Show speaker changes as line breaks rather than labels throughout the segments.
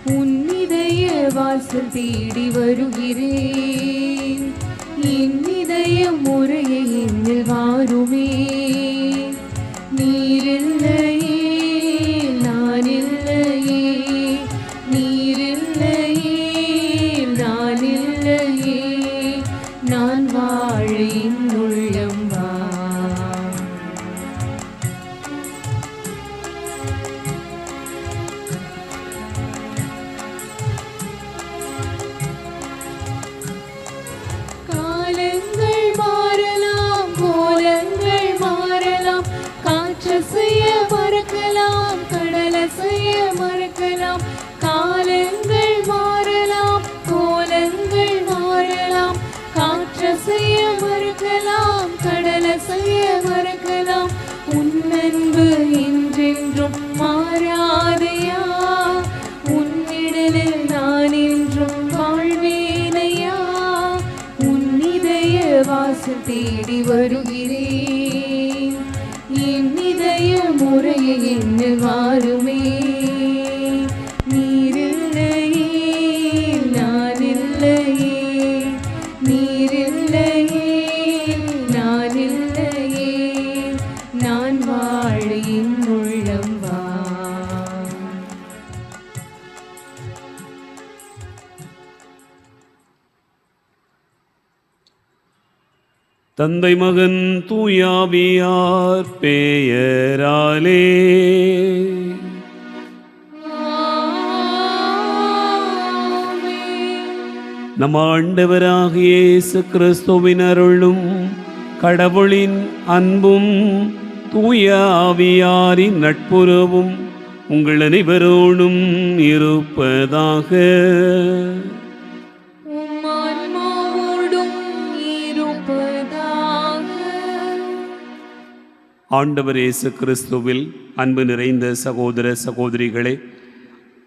உன்னிதய வாசல் தேடி வருகிறேன். என் இதய முறையை என்னில் வாருமே. நீரில்லையே நான் இல்லையே, நீரில்லையே நான் இல்லையே, நான் வாழ என் உள்ளம் வா. காலங்கள் மாறலாம், கோலங்கள் மாறலாம், காற்றசைய மறக்கலாம், கடலசைய மறக்கலாம். காலங்கள் மாறலாம், கோலங்கள் மாறலாம், காற்றசைய மறக்கலாம், கடலசைய மறக்கலாம். உன் அன்பு என்றென்றும் மாறாதையா, உன்னிடலில் நான் என்றும் வாழ்வேனையா. உன் இதய வாசல் தேடி வருகிறேன். என் இதய முறையை என்னில் வாருமே. நீரில்லையே நான் இல்லையே, நீரில்லையே நான் இல்லையே, நான் வாழ என் உள்ளம் வா.
தந்தை மகன் தூயாவியார் பெயராலே. நம் ஆண்டவராகிய இயேசு கிறிஸ்துவின் அருளும் கடவுளின் அன்பும் தூய ஆவியாரின் நட்புறவும் உங்கள் அனைவரோடும் இருப்பதாக. ஆண்டவர் இயேசு கிறிஸ்துவில் அன்பு நிறைந்த சகோதர சகோதரிகளே,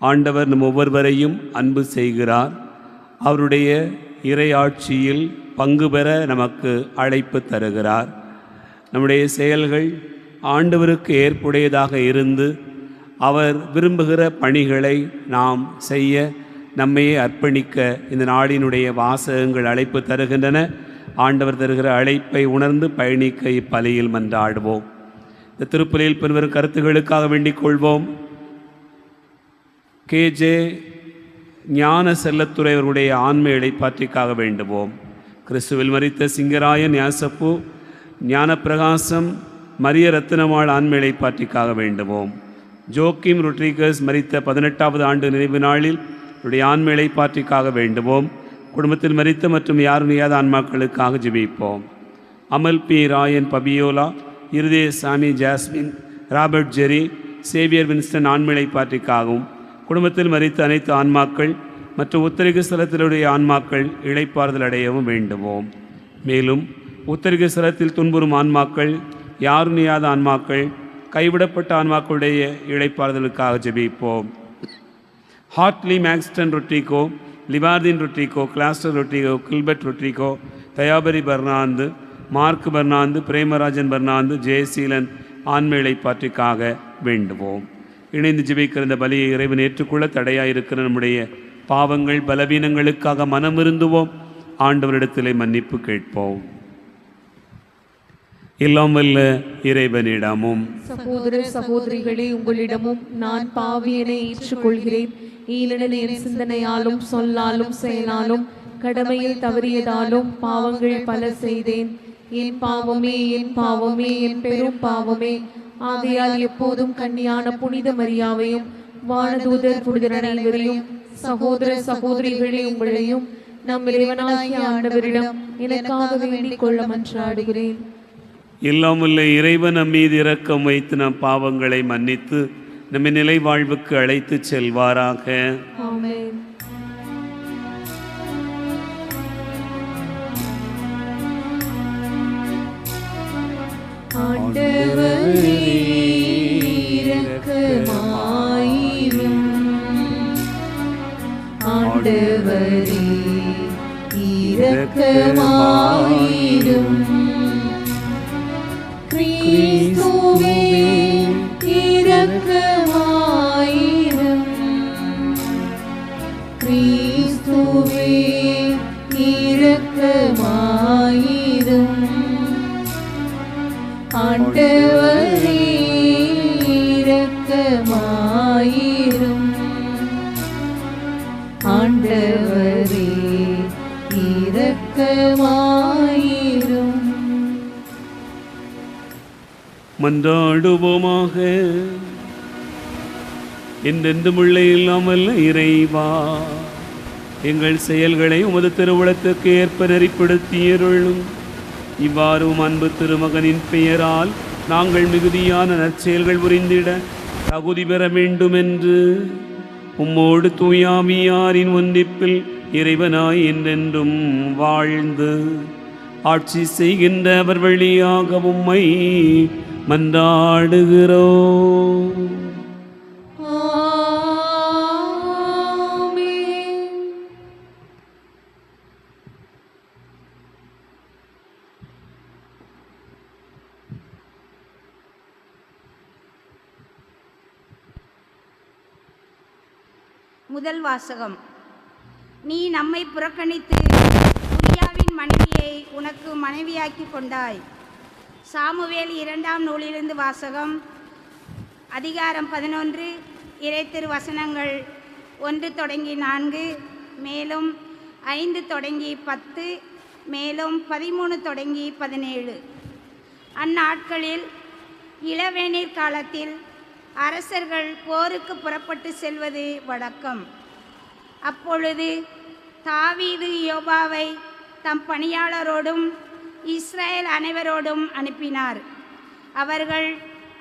ஆண்டவர் நம் ஒவ்வொருவரையும் அன்பு செய்கிறார். அவருடைய இறையாட்சியில் பங்கு பெற நமக்கு அழைப்பு தருகிறார். நம்முடைய செயல்கள் ஆண்டவருக்கு ஏற்புடையதாக இருந்து அவர் விரும்புகிற பணிகளை நாம் செய்ய நம்மையே அர்ப்பணிக்க இந்த நாடினுடைய வாசகங்கள் அழைப்பு தருகின்றன. ஆண்டவர் தருகிற அழைப்பை உணர்ந்து பயணிக்க இப்பலியில் மன்றாடுவோம். இந்த திருப்பலியில் பின்வரும் கருத்துகளுக்காக வேண்டிக் கொள்வோம். கேஜே ஞான செல்லத்துறை அவருடைய ஆன்ம இளைப்பாற்றிக்காக வேண்டுவோம். கிறிஸ்துவில் மரித்த சிங்கராயன் யாசப்பு ஞான பிரகாசம் மரிய ரத்தினமாள் ஆன்ம இளைப்பாற்றிக்காக வேண்டுவோம். ஜோக்கிம் ரொட்ரிகஸ் மரித்த 18வது ஆண்டு நினைவு நாளில் அவருடைய ஆன்ம இளைப்பாற்றிக்காக வேண்டுவோம். குடும்பத்தில் மரித்த மற்றும் யாரும் இல்லாத ஆன்மாக்களுக்காக ஜெபிப்போம். அமல் பி ராயன் பபியோலா, இருதய சாமி ஜாஸ்மின், ராபர்ட் ஜெரி, சேவியர் வின்ஸ்டன் ஆன்மீளை பாற்றிக்காகவும் குடும்பத்தில் மரித்த அனைத்து ஆன்மாக்கள் மற்றும் உத்தரிக ஸ்தலத்திலுடைய ஆன்மாக்கள் இளைப்பாறுதல் அடையவும் வேண்டுவோம். மேலும் உத்தரிக ஸ்தலத்தில் துன்புறும் ஆன்மாக்கள், யாரும் இல்லாத ஆன்மாக்கள், கைவிடப்பட்ட ஆன்மாக்களுடைய இளைப்பாறுதலுக்காக ஜெபிப்போம். ஹார்ட்லி மேக்ஸ்டன் ரொட்ரிகோ, லிவார்டின் ரொட்ரிகோ, கிளாஸ்டர் ரொட்ரிகோ, கில்பர்ட் ரொட்ரிகோ, தயாபரி பர்னாந்து, மார்க் பர்னாந்து, பிரேமராஜன் பர்னாந்து, ஜெயசீலன் ஆன்மீளை பாற்றிக்காக வேண்டுவோம். இணைந்து ஜெபிக்கிற இந்த பலியை இறைவன் ஏற்றுக்கொள்ள தடையாயிருக்கிற நம்முடைய பாவங்கள் பலவீனங்களுக்காக மனம் இருந்துவோம். ஆண்டவரிடத்திலே மன்னிப்பு கேட்போம். எல்லாம் வல்ல இறைவனிடமும்
சகோதர சகோதரிகளே, உங்களிடமும் நான் பாவியனை ஏற்றுக்கொள்கிறேன். ஏனெனில் என் சிந்தனையாலும் சொல்லாலும் செயலாலும் கடமையில் தவறியதாலும் பாவங்கள் பல செய்தேன். என் பாவமே, என் பாவமே, என் பெரும் பாவமே. ஆகையால் எப்போதும் கன்னியான புனித மரியாவையும் வானதூதர் புனிதர் அனைவரையும் சகோதர சகோதரிகளே உங்களையும் நம் இறைவனாகிய ஆண்டவரிடம் எனக்காக வேண்டிக் கொள்ள மன்றாடுகிறேன்.
எல்லாம் உள்ள இறைவன் நம் மீது இரக்கம் வைத்து நம் பாவங்களை மன்னித்து நம்மை நிலை வாழ்வுக்கு அழைத்து செல்வாராக.
ஆமென். ஆண்டவரே இரக்கமாயிரும், ஆண்டவரே இரக்கமாயிரும், கிறிஸ்துவே இரக்கமாயிரும். இரக்கமாயிரும். ஆண்டவரே இரக்கமாயிரும்.
மன்றாடுவோமாக. என்றென்றும் உள்ள இல்லாமல் இறைவா, எங்கள் செயல்களை உமது திருவுளத்துக்கு ஏற்ப நெறிப்படுத்தியருளும். இவ்வாறு அன்பு திருமகனின் பெயரால் நாங்கள் மிகுதியான நற்செயல்கள் புரிந்திட தகுதி பெற வேண்டும் என்று உம்மோடு தூயாமியாரின் ஒன்றிப்பில் இறைவனாய் என்றென்றும் வாழ்ந்து ஆட்சி செய்கின்ற அவர் வழியாக உம்மை மன்றாடுகிறோம்.
முதல் வாசகம். நீ நம்மை புறக்கணித்து உரியாவின் மனைவியை உனக்கு மனைவியாக்கி கொண்டாய். சாமுவேல் 2ஆம் நூலிலிருந்து வாசகம். அதிகாரம் 11, இறைத்திரு வசனங்கள் 1 தொடங்கி 4, மேலும் 5 தொடங்கி 10, மேலும் 13 தொடங்கி 17. அந்நாட்களில் இளவேநீர் காலத்தில் அரசர்கள் போருக்கு புறப்பட்டு செல்வது வழக்கம். அப்பொழுது தாவீது யோபாவை தம் பணியாளரோடும் இஸ்ரேல் அனைவரோடும் அனுப்பினார். அவர்கள்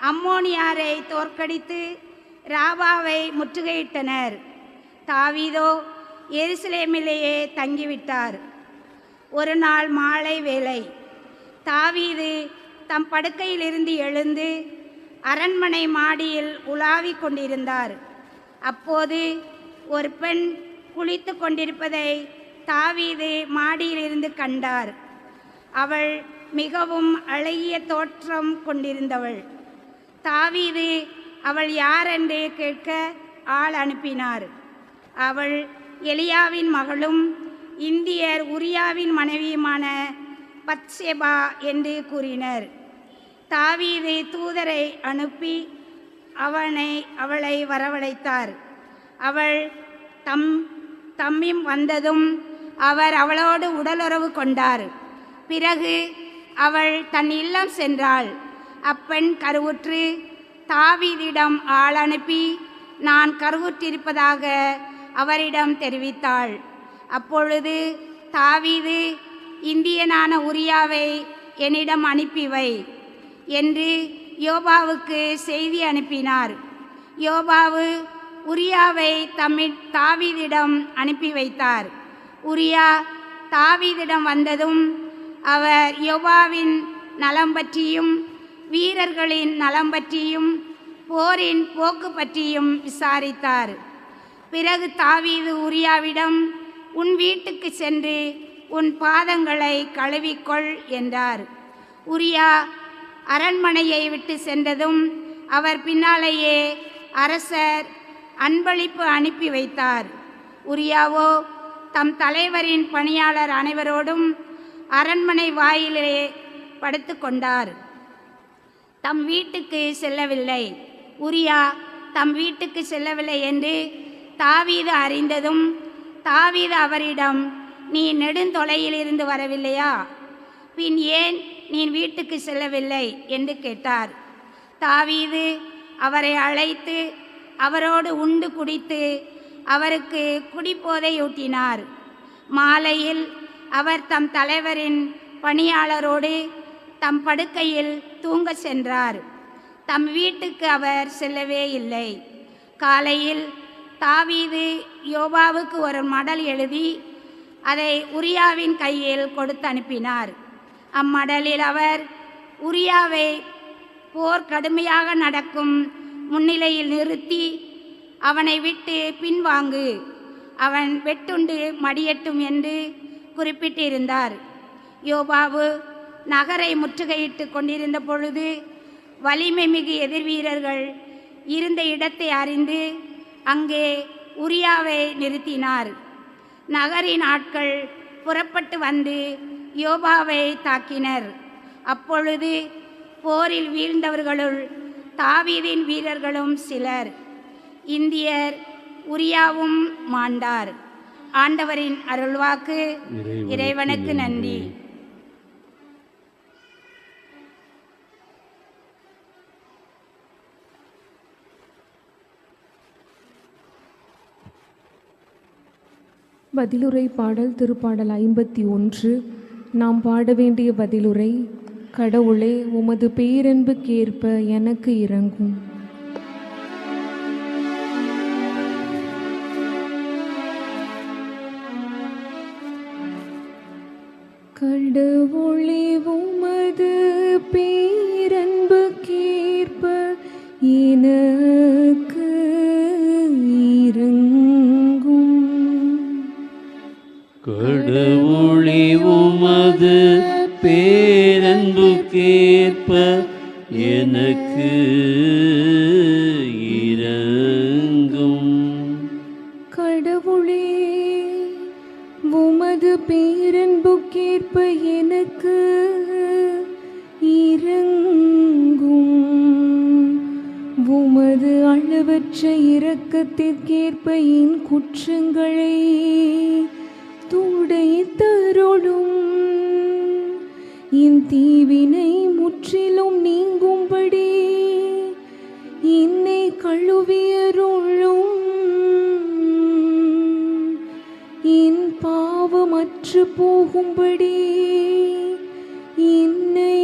அம்மோனியாரை தோற்கடித்து ராபாவை முற்றுகையிட்டனர். தாவீதோ எருசலேமிலேயே தங்கிவிட்டார். ஒரு நாள் மாலை வேளை தாவீது தம் படுக்கையிலிருந்து எழுந்து அரண்மனை மாடியில் உலாவிக் கொண்டிருந்தார். அப்போது ஒரு பெண் குளித்து கொண்டிருப்பதை தாவீது மாடியிலிருந்து கண்டார். அவள் மிகவும் அழகிய தோற்றம் கொண்டிருந்தவள். தாவீது அவள் யாரென்று கேட்க ஆள் அனுப்பினார். அவள் எலியாவின் மகளும் இந்தியர் உரியாவின் மனைவியுமான பத்சேபா என்று கூறினர். தாவீது தூதரை அனுப்பி அவளை வரவழைத்தார். அவள் தம்மிம் வந்ததும் அவர் அவளோடு உடலுறவு கொண்டார். பிறகு அவள் தன் இல்லம் சென்றாள். அப்பெண் கருவுற்று தாவீதிடம் ஆள் அனுப்பி நான் கருவுற்றிருப்பதாக அவரிடம் தெரிவித்தாள். அப்பொழுது தாவீது இந்தியனான உரியாவை என்னிடம் அனுப்பி வை என்று யோபாவுக்கு செய்தி அனுப்பினார். யோபாவு உரியாவை தாவீதிடம் அனுப்பி வைத்தார். உரியா தாவீதிடம் வந்ததும் அவர் யோபாவின் நலம் பற்றியும் வீரர்களின் நலம் பற்றியும் போரின் போக்கு பற்றியும் விசாரித்தார். பிறகு தாவீது உரியாவிடம் உன் வீட்டுக்கு சென்று உன் பாதங்களை கழுவிக்கொள் என்றார். உரியா அரண்மனையை விட்டு சென்றதும் அவர் பின்னாலேயே அரசர் அன்பளிப்பு அனுப்பி வைத்தார். உரியாவோ தம் தலைவரின் பணியாளர் அனைவரோடும் அரண்மனை வாயிலே படுத்து கொண்டார். தம் வீட்டுக்கு செல்லவில்லை. உரியா தம் வீட்டுக்கு செல்லவில்லை என்று தாவீது அறிந்ததும் தாவீது அவரிடம் நீ நெடுந்தொலையிலிருந்து வரவில்லையா? பின் ஏன் நீ வீட்டுக்கு செல்லவில்லை என்று கேட்டார். தாவீது அவரை அழைத்து அவரோடு உண்டு குடித்து அவருக்கு குடிபோதையூட்டினார். மாலையில் அவர் தம் தலைவரின் பணியாளரோடு தம் படுக்கையில் தூங்க சென்றார். தம் வீட்டுக்கு அவர் செல்லவே இல்லை. காலையில் தாவீது யோபாவுக்கு ஒரு மடல் எழுதி அதை உரியாவின் கையில் கொடுத்து அனுப்பினார். அம்மடலில் அவர் உரியாவை போர் கடுமையாக நடக்கும் முன்னிலையில் நிறுத்தி அவனை விட்டு பின்வாங்கு, அவன் வெட்டுண்டு மடியட்டும் என்று குறிப்பிட்டிருந்தார். யோபாவு நகரை முற்றுகையிட்டு கொண்டிருந்த பொழுது வலிமை மிகு எதிர்வீரர்கள் இருந்த இடத்தை அறிந்து அங்கே உரியாவை நிறுத்தினார். நகரின் ஆட்கள் புறப்பட்டு வந்து யோபாவை தாக்கினர். அப்பொழுது போரில் வீழ்ந்தவர்களுள் தாவீதின் வீரர்களும் சிலர். இந்தியர் உரியாவும் மாண்டார். ஆண்டவரின் அருள்வாக்கு. இறைவனுக்கு நன்றி.
பதிலுரை பாடல் திருப்பாடல் 51. நாம் பாட வேண்டிய பதிலுரை: கடவுளே, உமது பேரன்புக்கேற்ப எனக்கு இரங்கும். கடவுளே, உமது பேரன்புக்கேற்ப எனக்கு இரங்கும்.
கடவுளே, உமது பேரன்புக்கேற்ப எனக்கு இரங்கும்.
கடவுளே, உமது பேரன்புக்கேற்ப எனக்கு இரங்கும். உமது அளவற்ற இரக்கத்திற்கேற்ப என் குற்றங்களை துடைத்தருளும். என் தீவினை முற்றிலும் நீங்கும்படி என்னை கழுவியருளும். என் பாவமற்று போகும்படி என்னை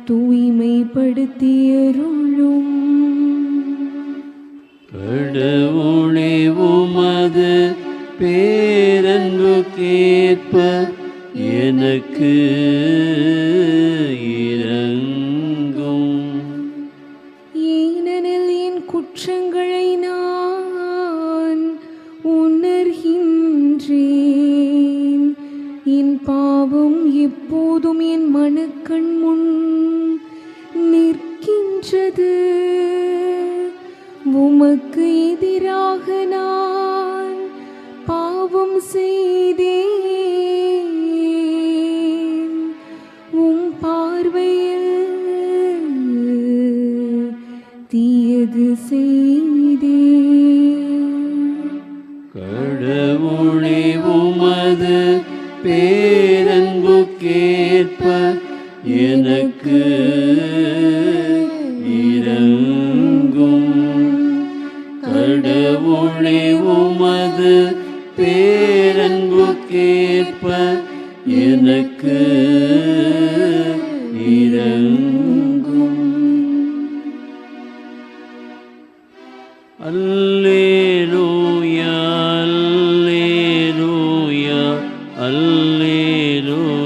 தூய்மைப்படுத்தியருளும்.
கடவுளே, உமது பேரன்புக்கேற்ப எனக்கு இரங்கும்.
ஏனெனில் என் குற்றங்களை நான் உணர்கின்றேன். என் பாவம் எப்போதும் என் மனக்கண் முன் நிற்கின்றது. உமக்கு எதிராக நான் பாவம் செய்தேன். உம் பார்வையில் தீயது செய்தேன்.
கடவுளே, உமது பேரன்புக்கேற்ப எனக்கு இரங்கும். கடவுளே, உமது பேரன்புக்கேற்ப எனக்கு இரங்கும். அல்லேலூயா, அல்லேலூயா, அல்லேலூயா.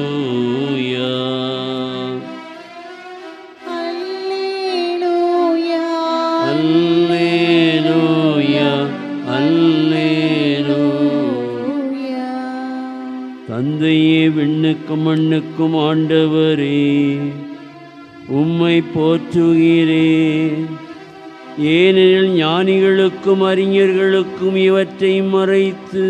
அல்லேலூயா, அல்லேலூயா. தந்தையே, விண்ணுக்கும் மண்ணுக்கும் ஆண்டவரே, உம்மை போற்றுகிறேன். ஏனெனில் ஞானிகளுக்கும் அறிஞர்களுக்கும் இவற்றை மறைத்து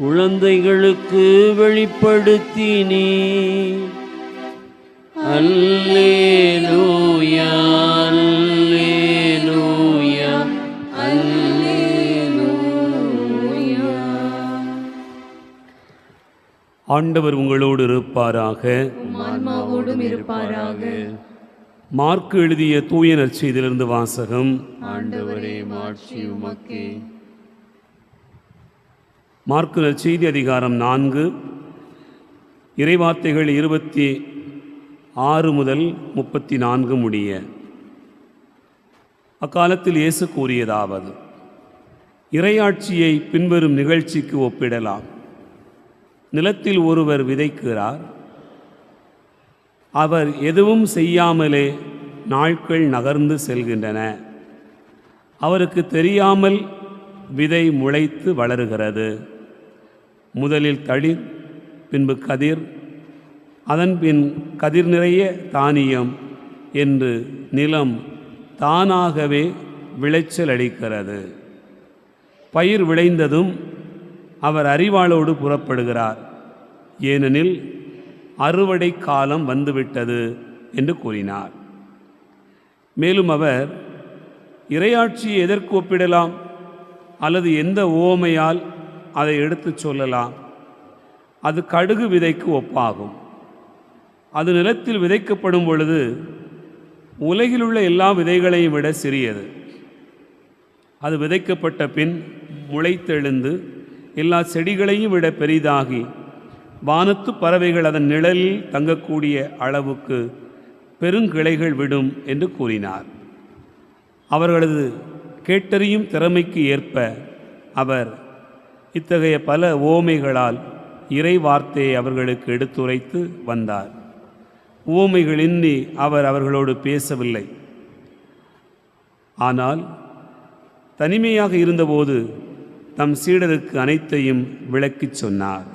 குழந்தைகளுக்கு வெளிப்படுத்தினீ. அல்லேலூயா, அல்லேலூயா, அல்லேலூயா.
ஆண்டவர் உங்களோடு இருப்பாராக.
ஆன்மாவோடும் இருப்பாராக.
மார்க்கு எழுதிய தூய நற்செய்தியிலிருந்து வாசகம்.
ஆண்டவரே, மாட்சி உமக்கே.
மார்க்கு நற்செய்தி அதிகாரம் 4 இறைவார்த்தைகள் 26 முதல் 34 முடிய. அக்காலத்தில் இயேசு கூறியதாவது: இறையாட்சியை பின்வரும் நிகழ்ச்சிக்கு ஒப்பிடலாம். நிலத்தில் ஒருவர் விதைக்கிறார். அவர் எதுவும் செய்யாமலே நாட்கள் நகர்ந்து செல்கின்றன. அவருக்கு தெரியாமல் விதை முளைத்து வளருகிறது. முதலில் தளிர், பின்பு கதிர், அதன்பின் கதிர் நிறைய தானியம் என்று நிலம் தானாகவே விளைச்சல் அளிக்கிறது. பயிர் விளைந்ததும் அவர் அரிவாளோடு புறப்படுகிறார். ஏனெனில் அறுவடை காலம் வந்துவிட்டது என்று கூறினார். மேலும் அவர், இறையாட்சியை எதற்கு ஒப்பிடலாம் அல்லது எந்த உவமையால் அதை எடுத்துச் சொல்லலாம்? அது கடுகு விதைக்கு ஒப்பாகும். அது நிலத்தில் விதைக்கப்படும் பொழுது உலகிலுள்ள எல்லா விதைகளையும் விட சிறியது. அது விதைக்கப்பட்ட பின் முளைத்தெழுந்து எல்லா செடிகளையும் விட பெரிதாகி வானத்து பறவைகள் அதன் நிழலில் தங்கக்கூடிய அளவுக்கு பெருங்கிளைகள் விடும் என்று கூறினார். அவர்களது கேட்டறியும் திறமைக்கு ஏற்ப அவர் இத்தகைய பல உவமைகளால் இறை வார்த்தையை அவர்களுக்கு எடுத்துரைத்து வந்தார். உவமைகளின்றி அவர் அவர்களோடு பேசவில்லை. ஆனால் தனிமையாக இருந்தபோது தம் சீடருக்கு அனைத்தையும் விளக்கிச் சொன்னார்.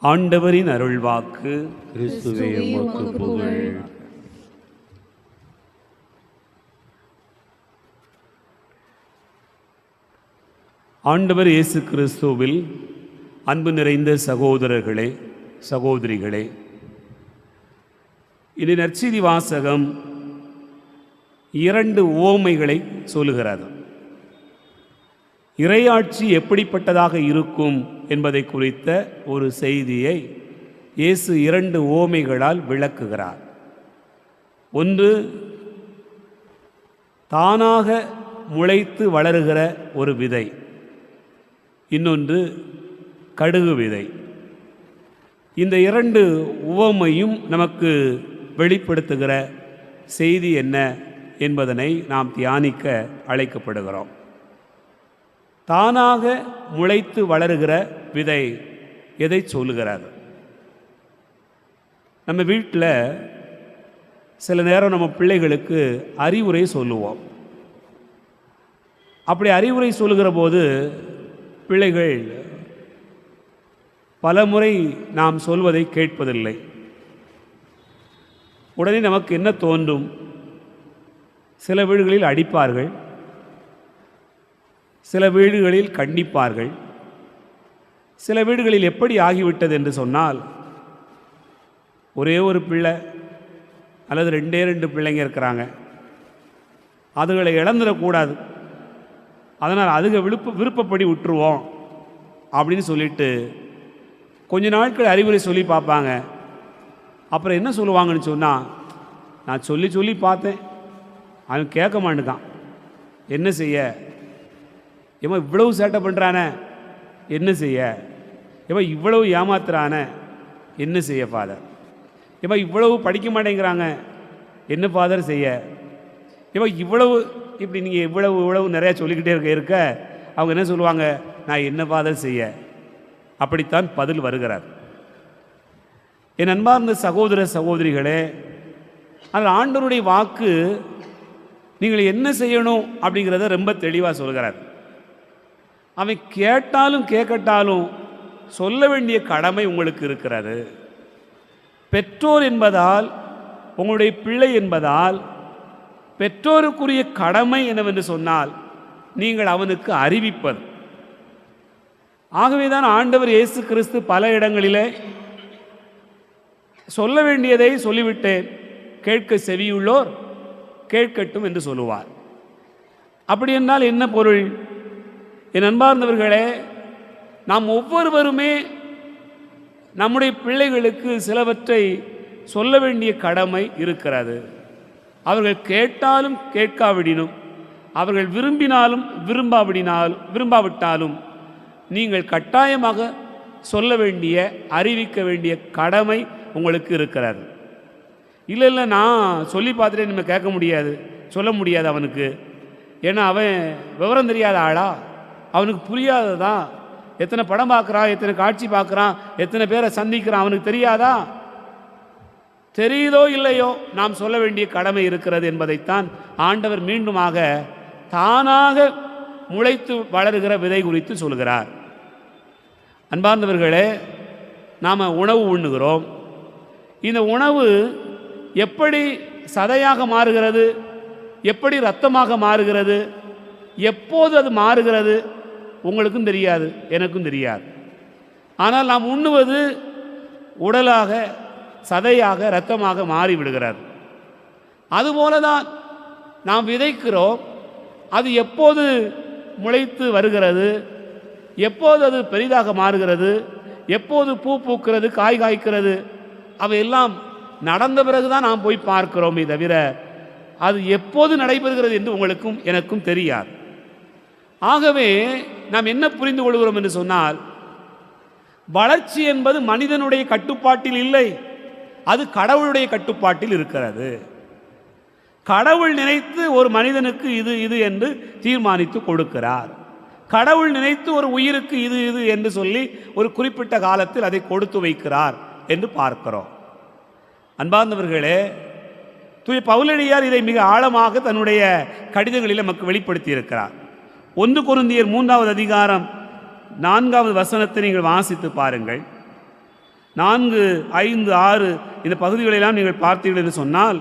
ஆண்டவரின் அருள்வாக்கு.
கிறிஸ்துவே உமக்கு புகழ்.
ஆண்டவர் இயேசு கிறிஸ்துவில் அன்பு நிறைந்த சகோதரர்களே, சகோதரிகளே, இந்த நற்செய்தி வாசகம் 2 உவமைகளை சொல்லுகிறது. இறையாட்சி எப்படிப்பட்டதாக இருக்கும் என்பதை குறித்த ஒரு செய்தியை இயேசு 2 உவமைகளால் விளக்குகிறார். ஒன்று, தானாக முளைத்து வளருகிற ஒரு விதை. இன்னொன்று, கடுகு விதை. இந்த 2 உவமையும் நமக்கு வெளிப்படுத்துகிற செய்தி என்ன என்பதனை நாம் தியானிக்க அழைக்கப்படுகிறோம். தானாக முளைத்து வளருகிற விதை எதை சொல்லுகிறது? நம்ம வீட்டில் சில நேரம் நம்ம பிள்ளைகளுக்கு அறிவுரை சொல்லுவோம். அப்படி அறிவுரை சொல்லுகிற போது பிள்ளைகள் பலமுறை நாம் சொல்வதை கேட்பதில்லை. உடனே நமக்கு என்ன தோன்றும்? சில வீடுகளில் அடிப்பார்கள், சில வீடுகளில் கண்டிப்பார்கள். சில வீடுகளில் எப்படி ஆகிவிட்டது என்று சொன்னால், ஒரே ஒரு பிள்ளை அல்லது 2 பிள்ளைங்க இருக்கிறாங்க, அதுகளை இழந்துடக்கூடாது, அதனால் அதுக விருப்பப்படி விட்டுருவோம் அப்படின்னு சொல்லிட்டு கொஞ்ச நாட்கள் அறிவுரை சொல்லி பார்ப்பாங்க. அப்புறம் என்ன சொல்லுவாங்கன்னு சொன்னால், நான் சொல்லி சொல்லி பார்த்தேன், அவன் கேட்க மாட்டேங்கான், என்ன செய்ய? ஏமா இவ்வளவு சேட்டை பண்ணுறானே, என்ன செய்ய? ஏமா இவ்வளவு ஏமாத்துறானே, என்ன செய்ய ஃபாதர்? ஏமா இவ்வளவு படிக்க மாட்டேங்கிறாங்க, என்ன ஃபாதர் செய்ய? ஏமா இவ்வளவு இப்படி நீங்கள் இவ்வளவு நிறையா சொல்லிக்கிட்டே இருக்க அவங்க என்ன சொல்லுவாங்க? நான் என்ன ஃபாதர் செய்ய? அப்படித்தான் பதில் வருகிறார். என் அன்பார்ந்த சகோதர சகோதரிகளே, ஆனால் ஆண்டவருடைய வாக்கு நீங்கள் என்ன செய்யணும் அப்படிங்கிறத ரொம்ப தெளிவாக சொல்கிறார். அவன் கேட்டாலும் கேட்கட்டாலும் சொல்ல வேண்டிய கடமை உங்களுக்கு இருக்கிறது. பெற்றோர் என்பதால், உங்களுடைய பிள்ளை என்பதால், பெற்றோருக்குரிய கடமை என்னவென்று சொன்னால் நீங்கள் அவனுக்கு அறிவிப்பது. ஆகவேதான் ஆண்டவர் இயேசு கிறிஸ்து பல இடங்களிலே சொல்ல வேண்டியதை சொல்லிவிட்டேன், கேட்க செவியுள்ளோர் கேட்கட்டும் என்று சொல்லுவார். அப்படி என்றால் என்ன பொருள்? என் அன்பார்ந்தவர்களே, நாம் ஒவ்வொருவருமே நம்முடைய பிள்ளைகளுக்கு சிலவற்றை சொல்ல வேண்டிய கடமை இருக்கிறது. அவர்கள் கேட்டாலும் கேட்காவிடினும், அவர்கள் விரும்பினாலும் விரும்பாவிட்டாலும் நீங்கள் கட்டாயமாக சொல்ல வேண்டிய, அறிவிக்க வேண்டிய கடமை உங்களுக்கு இருக்கிறது. இல்லை நான் சொல்லி பார்த்துட்டே நம்ம கேட்க முடியாது, சொல்ல முடியாது அவனுக்கு. ஏன்னா அவன் விவரம் தெரியாத ஆளா, அவனுக்கு புரியாததான். எத்தனை படம் பார்க்குறான், எத்தனை காட்சி பார்க்குறான், எத்தனை பேரை சந்திக்கிறான், அவனுக்கு தெரியாதா? தெரியுதோ இல்லையோ, நாம் சொல்ல வேண்டிய கடமை இருக்கிறது என்பதைத்தான் ஆண்டவர் மீண்டுமாக தானாக முளைத்து வளருகிற விதை குறித்து சொல்கிறார். அன்பார்ந்தவர்களே, நாம் உணவு உண்ணுகிறோம். இந்த உணவு எப்படி சதையாக மாறுகிறது, எப்படி இரத்தமாக மாறுகிறது, எப்போது அது மாறுகிறது உங்களுக்கும் தெரியாது, எனக்கும் தெரியாது. ஆனால் நாம் உண்ணுவது உடலாக சதையாக இரத்தமாக மாறிவிடுகிறது. அதுபோலதான் நாம் விதைக்கிறோம். அது எப்போது முளைத்து வருகிறது, எப்போது அது பெரிதாக மாறுகிறது, எப்போது பூ பூக்கிறது, காய் காய்க்கிறது, அவையெல்லாம் நடந்த பிறகுதான் நாம் போய் பார்க்கிறோமே தவிர அது எப்போது நடைபெறுகிறது என்று உங்களுக்கும் எனக்கும் தெரியாது. ஆகவே நாம் என்ன புரிந்து கொள்கிறோம் என்று சொன்னால், வளர்ச்சி என்பது மனிதனுடைய கட்டுப்பாட்டில் இல்லை, அது கடவுளுடைய கட்டுப்பாட்டில் இருக்கிறது. கடவுள் நினைத்து ஒரு மனிதனுக்கு இது இது என்று தீர்மானித்து கொடுக்கிறார். கடவுள் நினைத்து ஒரு உயிருக்கு இது இது என்று சொல்லி ஒரு குறிப்பிட்ட காலத்தில் அதை கொடுத்து வைக்கிறார் என்று பார்க்கிறோம். அன்பார்ந்தவர்களே, தூய பவுலடியார் இதை மிக ஆழமாக தன்னுடைய கடிதங்களில் நமக்கு வெளிப்படுத்தி இருக்கிறார். 1 கொரிந்தியர் 3வது அதிகாரம் 4வது வசனத்தை நீங்கள் வாசித்து பாருங்கள். 4, 5, 6 இந்த பகுதிகளெல்லாம் நீங்கள் பார்த்தீர்கள் என்று சொன்னால்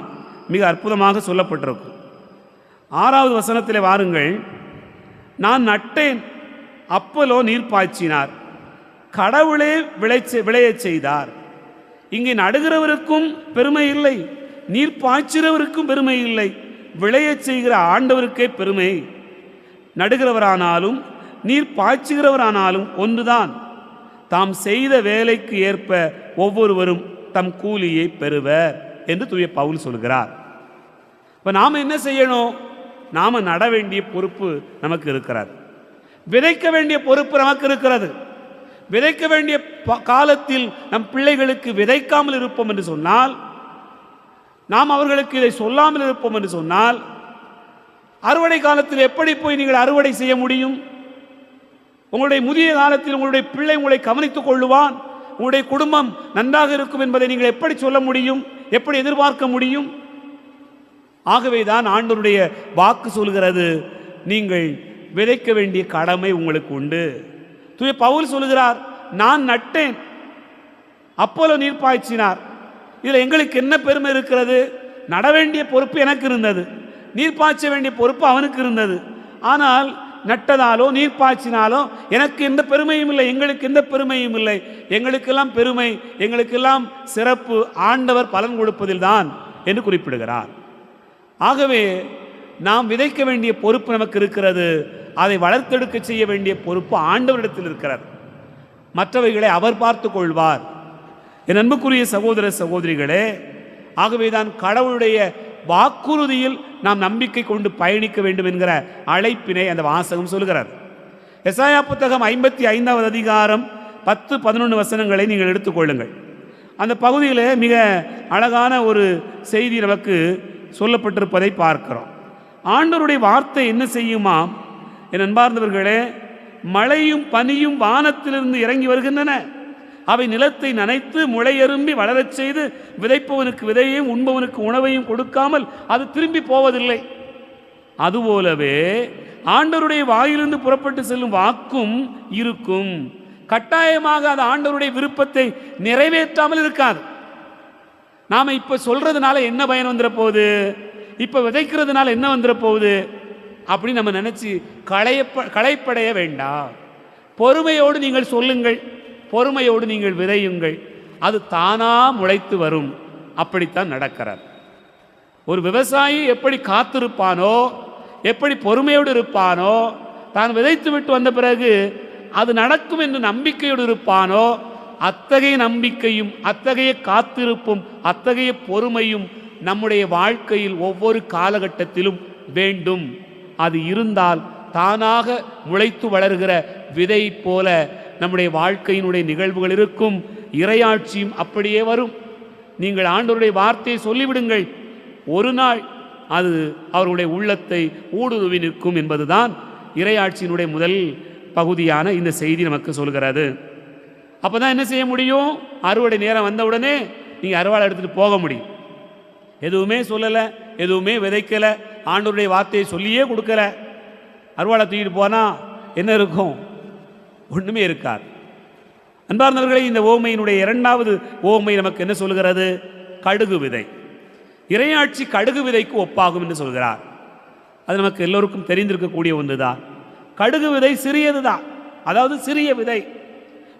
மிக அற்புதமாக சொல்லப்பட்டிருக்கும். 6வது வசனத்திலே வாருங்கள். நான் நட்டேன், அப்போலோ நீர் பாய்ச்சினார், கடவுளே விளையச் செய்தார். இங்கே நடுகிறவருக்கும் பெருமை இல்லை, நீர் பாய்ச்சிறவருக்கும் பெருமை இல்லை, விளையச் செய்கிற ஆண்டவருக்கே பெருமை. நடுகிறவரானாலும் நீர் பாய்ச்சுகிறவரானாலும் ஒன்றுதான், தாம் செய்த வேலைக்கு ஏற்ப ஒவ்வொருவரும் தம் கூலியை பெறுவர் என்று தூய பவுல் சொல்கிறார். இப்போ நாம் என்ன செய்யணும்? நாம் நட வேண்டிய பொறுப்பு நமக்கு இருக்கிறது, விதைக்க வேண்டிய பொறுப்பு நமக்கு இருக்கிறது. விதைக்க வேண்டிய காலத்தில் நம் பிள்ளைகளுக்கு விதைக்காமல் இருப்போம் என்று சொன்னால், நாம் அவர்களுக்கு இதை சொல்லாமல் இருப்போம் என்று சொன்னால், அறுவடை காலத்தில் எப்படி போய் நீங்கள் அறுவடை செய்ய முடியும்? உங்களுடைய முதிய காலத்தில் உங்களுடைய பிள்ளை உங்களை கவனித்துக் கொள்ளுவான், உங்களுடைய குடும்பம் நன்றாக இருக்கும் என்பதை நீங்கள் எப்படி சொல்ல முடியும்? எப்படி எதிர்பார்க்க முடியும்? ஆகவேதான் ஆண்டவருடைய வாக்கு சொல்கிறது, நீங்கள் விதைக்க வேண்டிய கடமை உங்களுக்கு உண்டு. தூய பவுல் சொல்கிறார், நான் நட்டேன், அப்போலோ நீர் பாய்ச்சினார். இதில் எங்களுக்கு என்ன பெருமை இருக்கிறது? நட வேண்டிய பொறுப்பு எனக்கு இருந்தது, நீர் பாய்ச்ச வேண்டிய பொறுப்பு அவனுக்கு இருந்தது. ஆனால் நட்டதாலோ நீர் பாய்ச்சினாலோ எனக்கு எந்த பெருமையும் இல்லை, எங்களுக்கு எந்த பெருமையும் இல்லை. எங்களுக்கெல்லாம் பெருமை, எங்களுக்கெல்லாம் சிறப்பு ஆண்டவர் பலன் கொடுப்பதில் தான் என்று குறிப்பிடுகிறார். ஆகவே நாம் விதைக்க வேண்டிய பொறுப்பு நமக்கு இருக்கிறது, அதை வளர்த்தெடுக்க செய்ய வேண்டிய பொறுப்பு ஆண்டவரிடத்தில் இருக்கிறது. மற்றவைகளை அவர் பார்த்து கொள்வார். என் அன்புக்குரிய சகோதர சகோதரிகளே, ஆகவேதான் கடவுளுடைய வாக்குறுதியில் நாம் நம்பிக்கை கொண்டு பயணிக்க வேண்டும் என்கிற அழைப்பினை அந்த வாசகம் சொல்கிறார். எசாயா புத்தகம் 55வது அதிகாரம் 10, 11 வசனங்களை நீங்கள் எடுத்துக்கொள்ளுங்கள். அந்த பகுதியில் மிக அழகான ஒரு செய்தி நமக்கு சொல்லப்பட்டிருப்பதை பார்க்கிறோம். ஆண்டவருடைய வார்த்தை என்ன செய்யுமாம்? என் அன்பார்ந்தவர்களே, மழையும் பனியும் வானத்திலிருந்து இறங்கி வருகின்றன, அவை நிலத்தை நனைத்து முளையெரும்பி வளரச் செய்து விதைப்பவனுக்கு விதையையும் உண்பவனுக்கு உணவையும் கொடுக்காமல் அது திரும்பி போவதில்லை. அதுபோலவே ஆண்டவருடைய வாயிலிருந்து புறப்பட்டு செல்லும் வாக்கும் இருக்கும், கட்டாயமாக அது ஆண்டவருடைய விருப்பத்தை நிறைவேற்றாமல் இருக்காது. நாம இப்ப சொல்றதுனால என்ன பயன் வந்துட போகுது, இப்ப விதைக்கிறதுனால என்ன வந்துட போகுது அப்படி நம்ம நினைச்சு களைப்படைய வேண்டாம். பொறுமையோடு நீங்கள் சொல்லுங்கள், பொறுமையோடு நீங்கள் விதையுங்கள், அது தானா முளைத்து வரும். அப்படித்தான் நடக்கிறார். ஒரு விவசாயி எப்படி காத்திருப்பானோ, எப்படி பொறுமையோடு இருப்பானோ, தான் விதைத்து விட்டு வந்த பிறகு அது நடக்கும் என்று நம்பிக்கையோடு இருப்பானோ, அத்தகைய நம்பிக்கையும் அத்தகைய காத்திருப்பும் அத்தகைய பொறுமையும் நம்முடைய வாழ்க்கையில் ஒவ்வொரு காலகட்டத்திலும் வேண்டும். அது இருந்தால் தானாக முளைத்து வளர்கிற விதை போல நம்முடைய வாழ்க்கையினுடைய நிகழ்வுகள் இருக்கும், இறையாட்சியும் அப்படியே வரும். நீங்கள் ஆண்டவருடைய வார்த்தையை சொல்லிவிடுங்கள், ஒரு நாள் அது அவருடைய உள்ளத்தை ஊடுருவி நிற்கும் என்பதுதான் இறையாட்சியினுடைய முதல் பகுதியான இந்த செய்தி நமக்கு சொல்கிறது. அப்போ தான் என்ன செய்ய முடியும்? அறுவடை நேரம் வந்தவுடனே நீங்கள் அறுவாளை எடுத்துகிட்டு போக முடியும். எதுவுமே சொல்லலை, எதுவுமே விதைக்கலை, ஆண்டவருடைய வார்த்தையை சொல்லியே கொடுக்கல, அறுவாளை தூக்கிட்டு போனால் என்ன இருக்கும்? ஒன்றுமே இருக்காது. அன்பார்ந்தவர்களே, இந்த ஓமையினுடைய 2வது ஓமை நமக்கு என்ன சொல்கிறது? கடுகு விதை. இறையாட்சி கடுகு விதைக்கு ஒப்பாகும் என்று சொல்கிறார். அது நமக்கு எல்லோருக்கும் தெரிந்திருக்கக்கூடிய ஒன்று தான். கடுகு விதை சிறியது தான், அதாவது சிறிய விதை.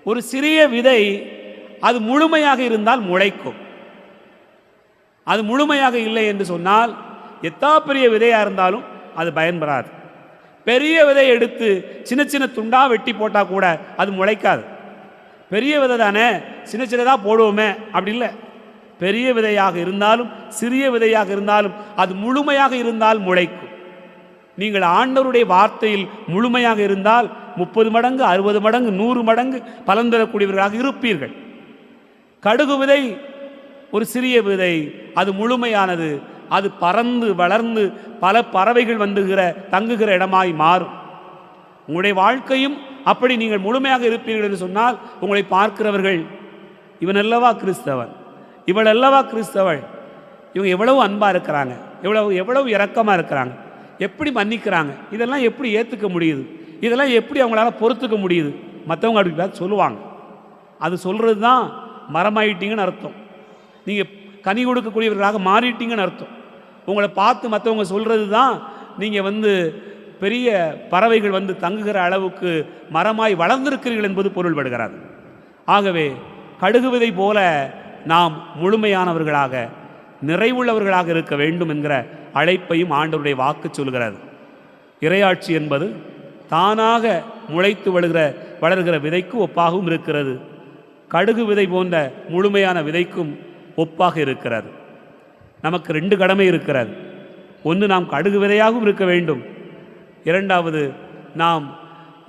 ஒரு சிறிய விதை அது முழுமையாக இருந்தால் முளைக்கும். அது முழுமையாக இல்லை என்று சொன்னால் எத்தா பெரிய விதையாக இருந்தாலும் அது பயன்பெறாது. பெரிய விதையை எடுத்து சின்ன சின்ன துண்டாக வெட்டி போட்டால் கூட அது முளைக்காது. பெரிய விதை தானே, சின்ன சின்னதாக போடுவோமே, அப்படி இல்லை. பெரிய விதையாக இருந்தாலும் சிறிய விதையாக இருந்தாலும் அது முழுமையாக இருந்தால் முளைக்கும். நீங்கள் ஆண்டவருடைய வார்த்தையில் முழுமையாக இருந்தால் 30 மடங்கு 60 மடங்கு 100 மடங்கு பலன் தரக்கூடியவர்களாக இருப்பீர்கள். கடுகு விதை ஒரு சிறிய விதை, அது முழுமையானது. அது பறந்து வளர்ந்து பல பறவைகள் தங்குகிற இடமாய் மாறும். உங்களுடைய வாழ்க்கையும் அப்படி நீங்கள் முழுமையாக இருப்பீர்கள் என்று சொன்னால் உங்களை பார்க்கிறவர்கள், இவன் அல்லவா கிறிஸ்தவன், இவள் அல்லவா கிறிஸ்தவள், இவங்க எவ்வளவு அன்பாக இருக்கிறாங்க, எவ்வளவு இரக்கமாக இருக்கிறாங்க, எப்படி மன்னிக்கிறாங்க, இதெல்லாம் எப்படி ஏற்றுக்க முடியுது, இதெல்லாம் எப்படி அவங்களால பொறுத்துக்க முடியுது, மற்றவங்க அப்படி சொல்லுவாங்க. அது சொல்கிறது தான் மரமாயிட்டீங்கன்னு அர்த்தம். நீங்கள் கனி கொடுக்கக்கூடியவர்களாக மாறிட்டீங்கன்னு அர்த்தம். உங்களை பார்த்து மற்றவங்க சொல்கிறது தான் நீங்கள் பெரிய பறவைகள் தங்குகிற அளவுக்கு மரமாய் வளர்ந்திருக்கிறீர்கள் என்பது பொருள்படுகிறது. ஆகவே கடுகு விதை போல நாம் முழுமையானவர்களாக நிறைவுள்ளவர்களாக இருக்க வேண்டும் என்கிற அழைப்பையும் ஆண்டவருடைய வாக்கு சொல்கிறது. இறையாட்சி என்பது தானாக முளைத்து வளர்கிற விதைக்கு ஒப்பாகவும் இருக்கிறது. கடுகு விதை போன்ற முழுமையான விதைக்கும் ஒப்பாக இருக்கிறது. நமக்கு 2 கடமை இருக்கிறது. ஒன்று, நாம் கடுகு விதையாகவும் இருக்க வேண்டும். இரண்டாவது, நாம்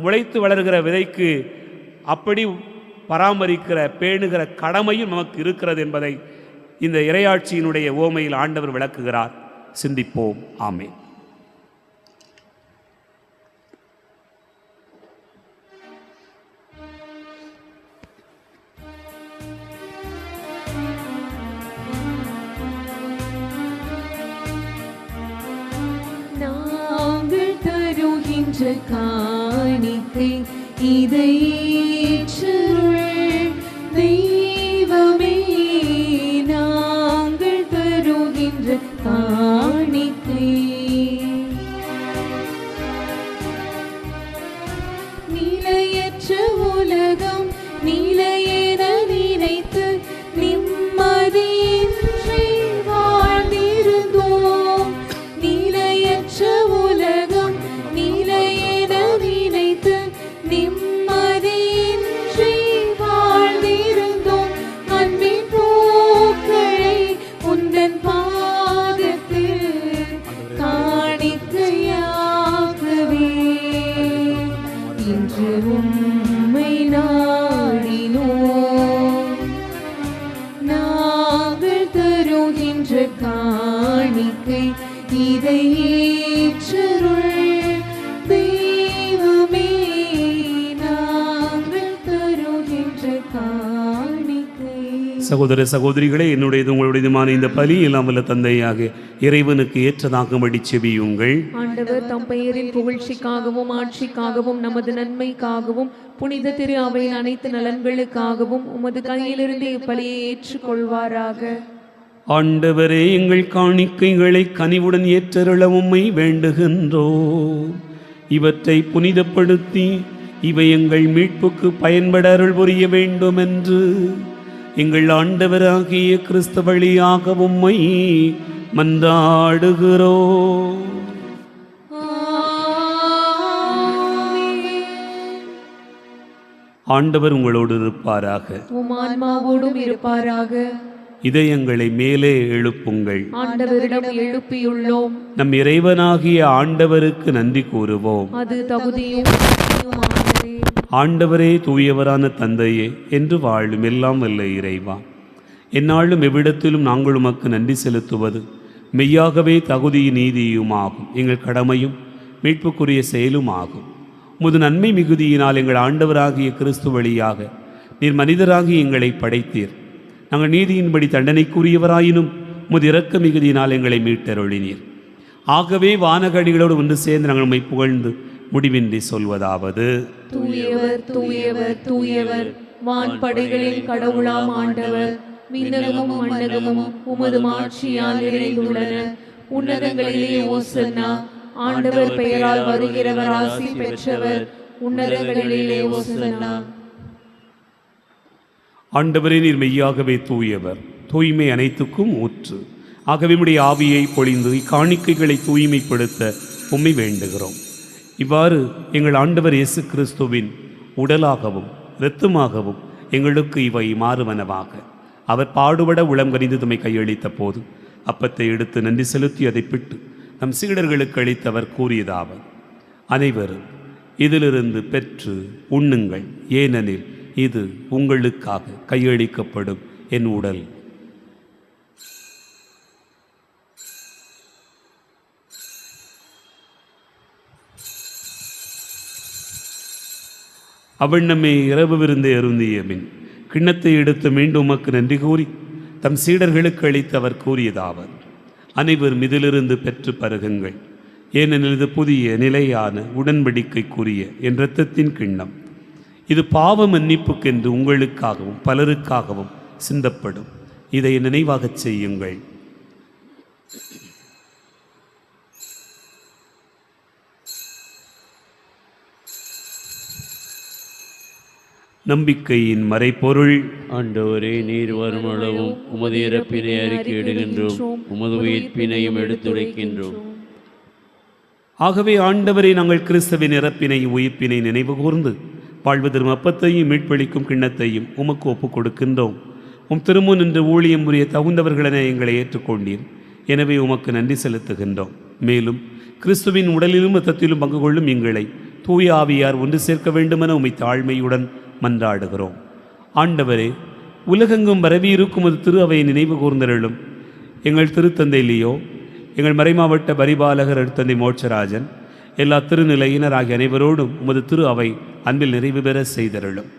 முளைத்து வளர்கிற விதைக்கு அப்படி பராமரிக்கிற பேணுகிற கடமையும் நமக்கு இருக்கிறது என்பதை இந்த இறையாட்சியினுடைய ஓமையில் ஆண்டவர் விளக்குகிறார். சிந்திப்போம். ஆமென்.
காணிக்கை இதை தெய்வமே, நாங்கள் தருகின்ற காணிக்கை. நிலையற்ற உலகம் நிலையென நினைத்து நிம்மதியின்றி வாழ்ந்திருந்தோம். நிலையற்ற உலகம் நிலையென நினைத்து நிம்மதியின்றி வாழ்ந்திருந்தோம். அன்பின் பூக்களை உந்தன் பாதத்தில் காணிக்கையாகவே இன்று உம்மை நாடினோம். நாங்கள் தருகின்ற காணிக்கை இதை ஏற்றருள் தெய்வமே, நாங்கள் தருகின்ற காணிக்கை.
சகோதர சகோதரிகளே, என்னுடையது உங்களுடையதுமான இந்த பலி எல்லாம் வல்ல தந்தையாக இறைவனுக்கு ஏற்றதாகும்படி செபியுங்கள்.
ஆண்டவர் தம் பெயரின் புகழ்ச்சிக்காகவும் ஆட்சிக்காகவும் நமது நன்மைக்காகவும் புனித திரு அவையின் அனைத்து நலன்களுக்காகவும் உமது கையிலிருந்து இப்பலியை ஏற்றுக்கொள்வாராக.
ஆண்டவரே, எங்கள் காணிக்கைகளை கனிவுடன் ஏற்றருள உம்மை வேண்டுகின்றோம். இவற்றை புனிதப்படுத்தி இவை எங்கள் மீட்புக்கு பயன்பட அருள் புரிய வேண்டும் என்று எங்கள் ஆண்டவராகிய கிறிஸ்து வழியாக உம்மை மன்றாடுகிறோம். ஆண்டவர் உங்களோடு இருப்பாராக,
உம் ஆன்மாவோடும் இருப்பாராக.
இதயங்களை மேலே எழுப்புங்கள்.
ஆண்டவரிடம் எழுப்பியுள்ளோம்.
நம் இறைவனாகிய ஆண்டவருக்கு நன்றி கூறுவோம்.
அது தகுதியும் நீதியுமானதே.
ஆண்டவரே, தூயவரான தந்தையே, என்று வாழும் எல்லாம் வல்ல இறைவா, எந்நாளும் எவ்விடத்திலும் நாங்கள் உமக்கு நன்றி செலுத்துவது மெய்யாகவே தகுதியும் நீதியுமாகும். எங்கள் கடமையும் மீட்புக்குரிய செயலும் ஆகும். முது நன்மை மிகுதியினால் எங்கள் ஆண்டவராகிய கிறிஸ்து வழியாக நீர் மனிதராகி எங்களை படைத்தீர். நாங்கள் நீதியின்படி தண்டனைக்குரியவராயினும் முது இரக்க மிகுதியினால் எங்களை மீட்டருளினீர். ஆகவே வானகடிகளோடு ஒன்று சேர்ந்து நாங்கள் உம்மை புகழ்ந்து முடிவின்றி சொல்வதாவது:
தூயவர் தூயவர் தூயவர், வான்படைகளின் கடவுளாம் ஆண்டவர். விண்ணகமும் மண்ணகமும் உமது மாட்சியால் நிறைந்துள்ளன. உன்னதங்களிலே ஓசன்னா. ஆண்டவர் பெயரால் வருகிறவர் ஆசி பெற்றவர். உன்னதங்களிலே ஓசன்னா.
ஆண்டவரே, நீர் மெய்யாகவே தூயவர், தூய்மை அனைத்துக்கும் ஊற்று. ஆகவே உம்முடைய ஆவியை பொழிந்து இக்காணிக்கைகளை தூய்மைப்படுத்த உம்மை வேண்டுகிறோம். இவ்வாறு எங்கள் ஆண்டவர் இயேசு கிறிஸ்துவின் உடலாகவும் இரத்தமாகவும் எங்களுக்கு இவை மாறுவனவாக. அவர் பாடுபட உளம் கனிந்து தம்மை கையளித்த போது அப்பத்தை எடுத்து நன்றி செலுத்தி அதை பிட்டு நம் சீடர்களுக்கு அளித்தவர் கூறியதாவது: அனைவரும் இதிலிருந்து பெற்று உண்ணுங்கள், ஏனெனில் இது உங்களுக்காக கையளிக்கப்படும் என் உடல். அவ்வண்ணமே இரவு விருந்தை அருந்திய பின் கிண்ணத்தை எடுத்து மீண்டும் உமக்கு நன்றி கூறி தம் சீடர்களுக்கு அளித்து அவர் கூறியதாவது: அனைவரும் இதிலிருந்து பெற்று பருகுங்கள், ஏனெனில் இது புதிய நிலையான உடன்படிக்கைக்குரிய என் இரத்தத்தின் கிண்ணம். இது பாவ மன்னிப்புக்கென்று உங்களுக்காகவும் பலருக்காகவும் சிந்தப்படும். இதை நினைவாகச் செய்யுங்கள். நம்பிக்கையின் மறைபொருள்.
ஆண்டவரே, நீர் வருமளவும் உமது இறப்பினை அறிக்கையிடுகின்றோம், உமது உயிர்ப்பினையும் எடுத்துரைக்கின்றோம்.
ஆகவே ஆண்டவரே, நாங்கள் கிறிஸ்துவின் இறப்பினை உயிர்ப்பினை நினைவு கூர்ந்து வாழ்வு தரும் அப்பத்தையும் மீட்பளிக்கும் கிண்ணத்தையும் உமக்கு ஒப்புக் கொடுக்கின்றோம். உம் திருமுன் நின்று ஊழியம் புரிய தகுந்தவர்களென எங்களை ஏற்றுக்கொண்டீர். எனவே உமக்கு நன்றி செலுத்துகின்றோம். மேலும் கிறிஸ்துவின் உடலிலும் இரத்தத்திலும் பங்கு கொள்ளும் எங்களை தூய ஆவியார் ஒன்று சேர்க்க வேண்டுமென உம்மை தாழ்மையுடன் மன்றாடுகிறோம். ஆண்டவரே, உலகெங்கும் பரவியிருக்கும் ஒரு திரு அவையை நினைவு கூர்ந்தருளும். எங்கள் திருத்தந்தை லியோ, எங்கள் மறைமாவட்ட பரிபாலகர் அடுத்தந்தை மோட்சராஜன், எல்லா திருநிலையினர் ஆகிய அனைவரோடும் உமது திரு அவை அன்பில் நிறைவு பெற செய்தருளும்.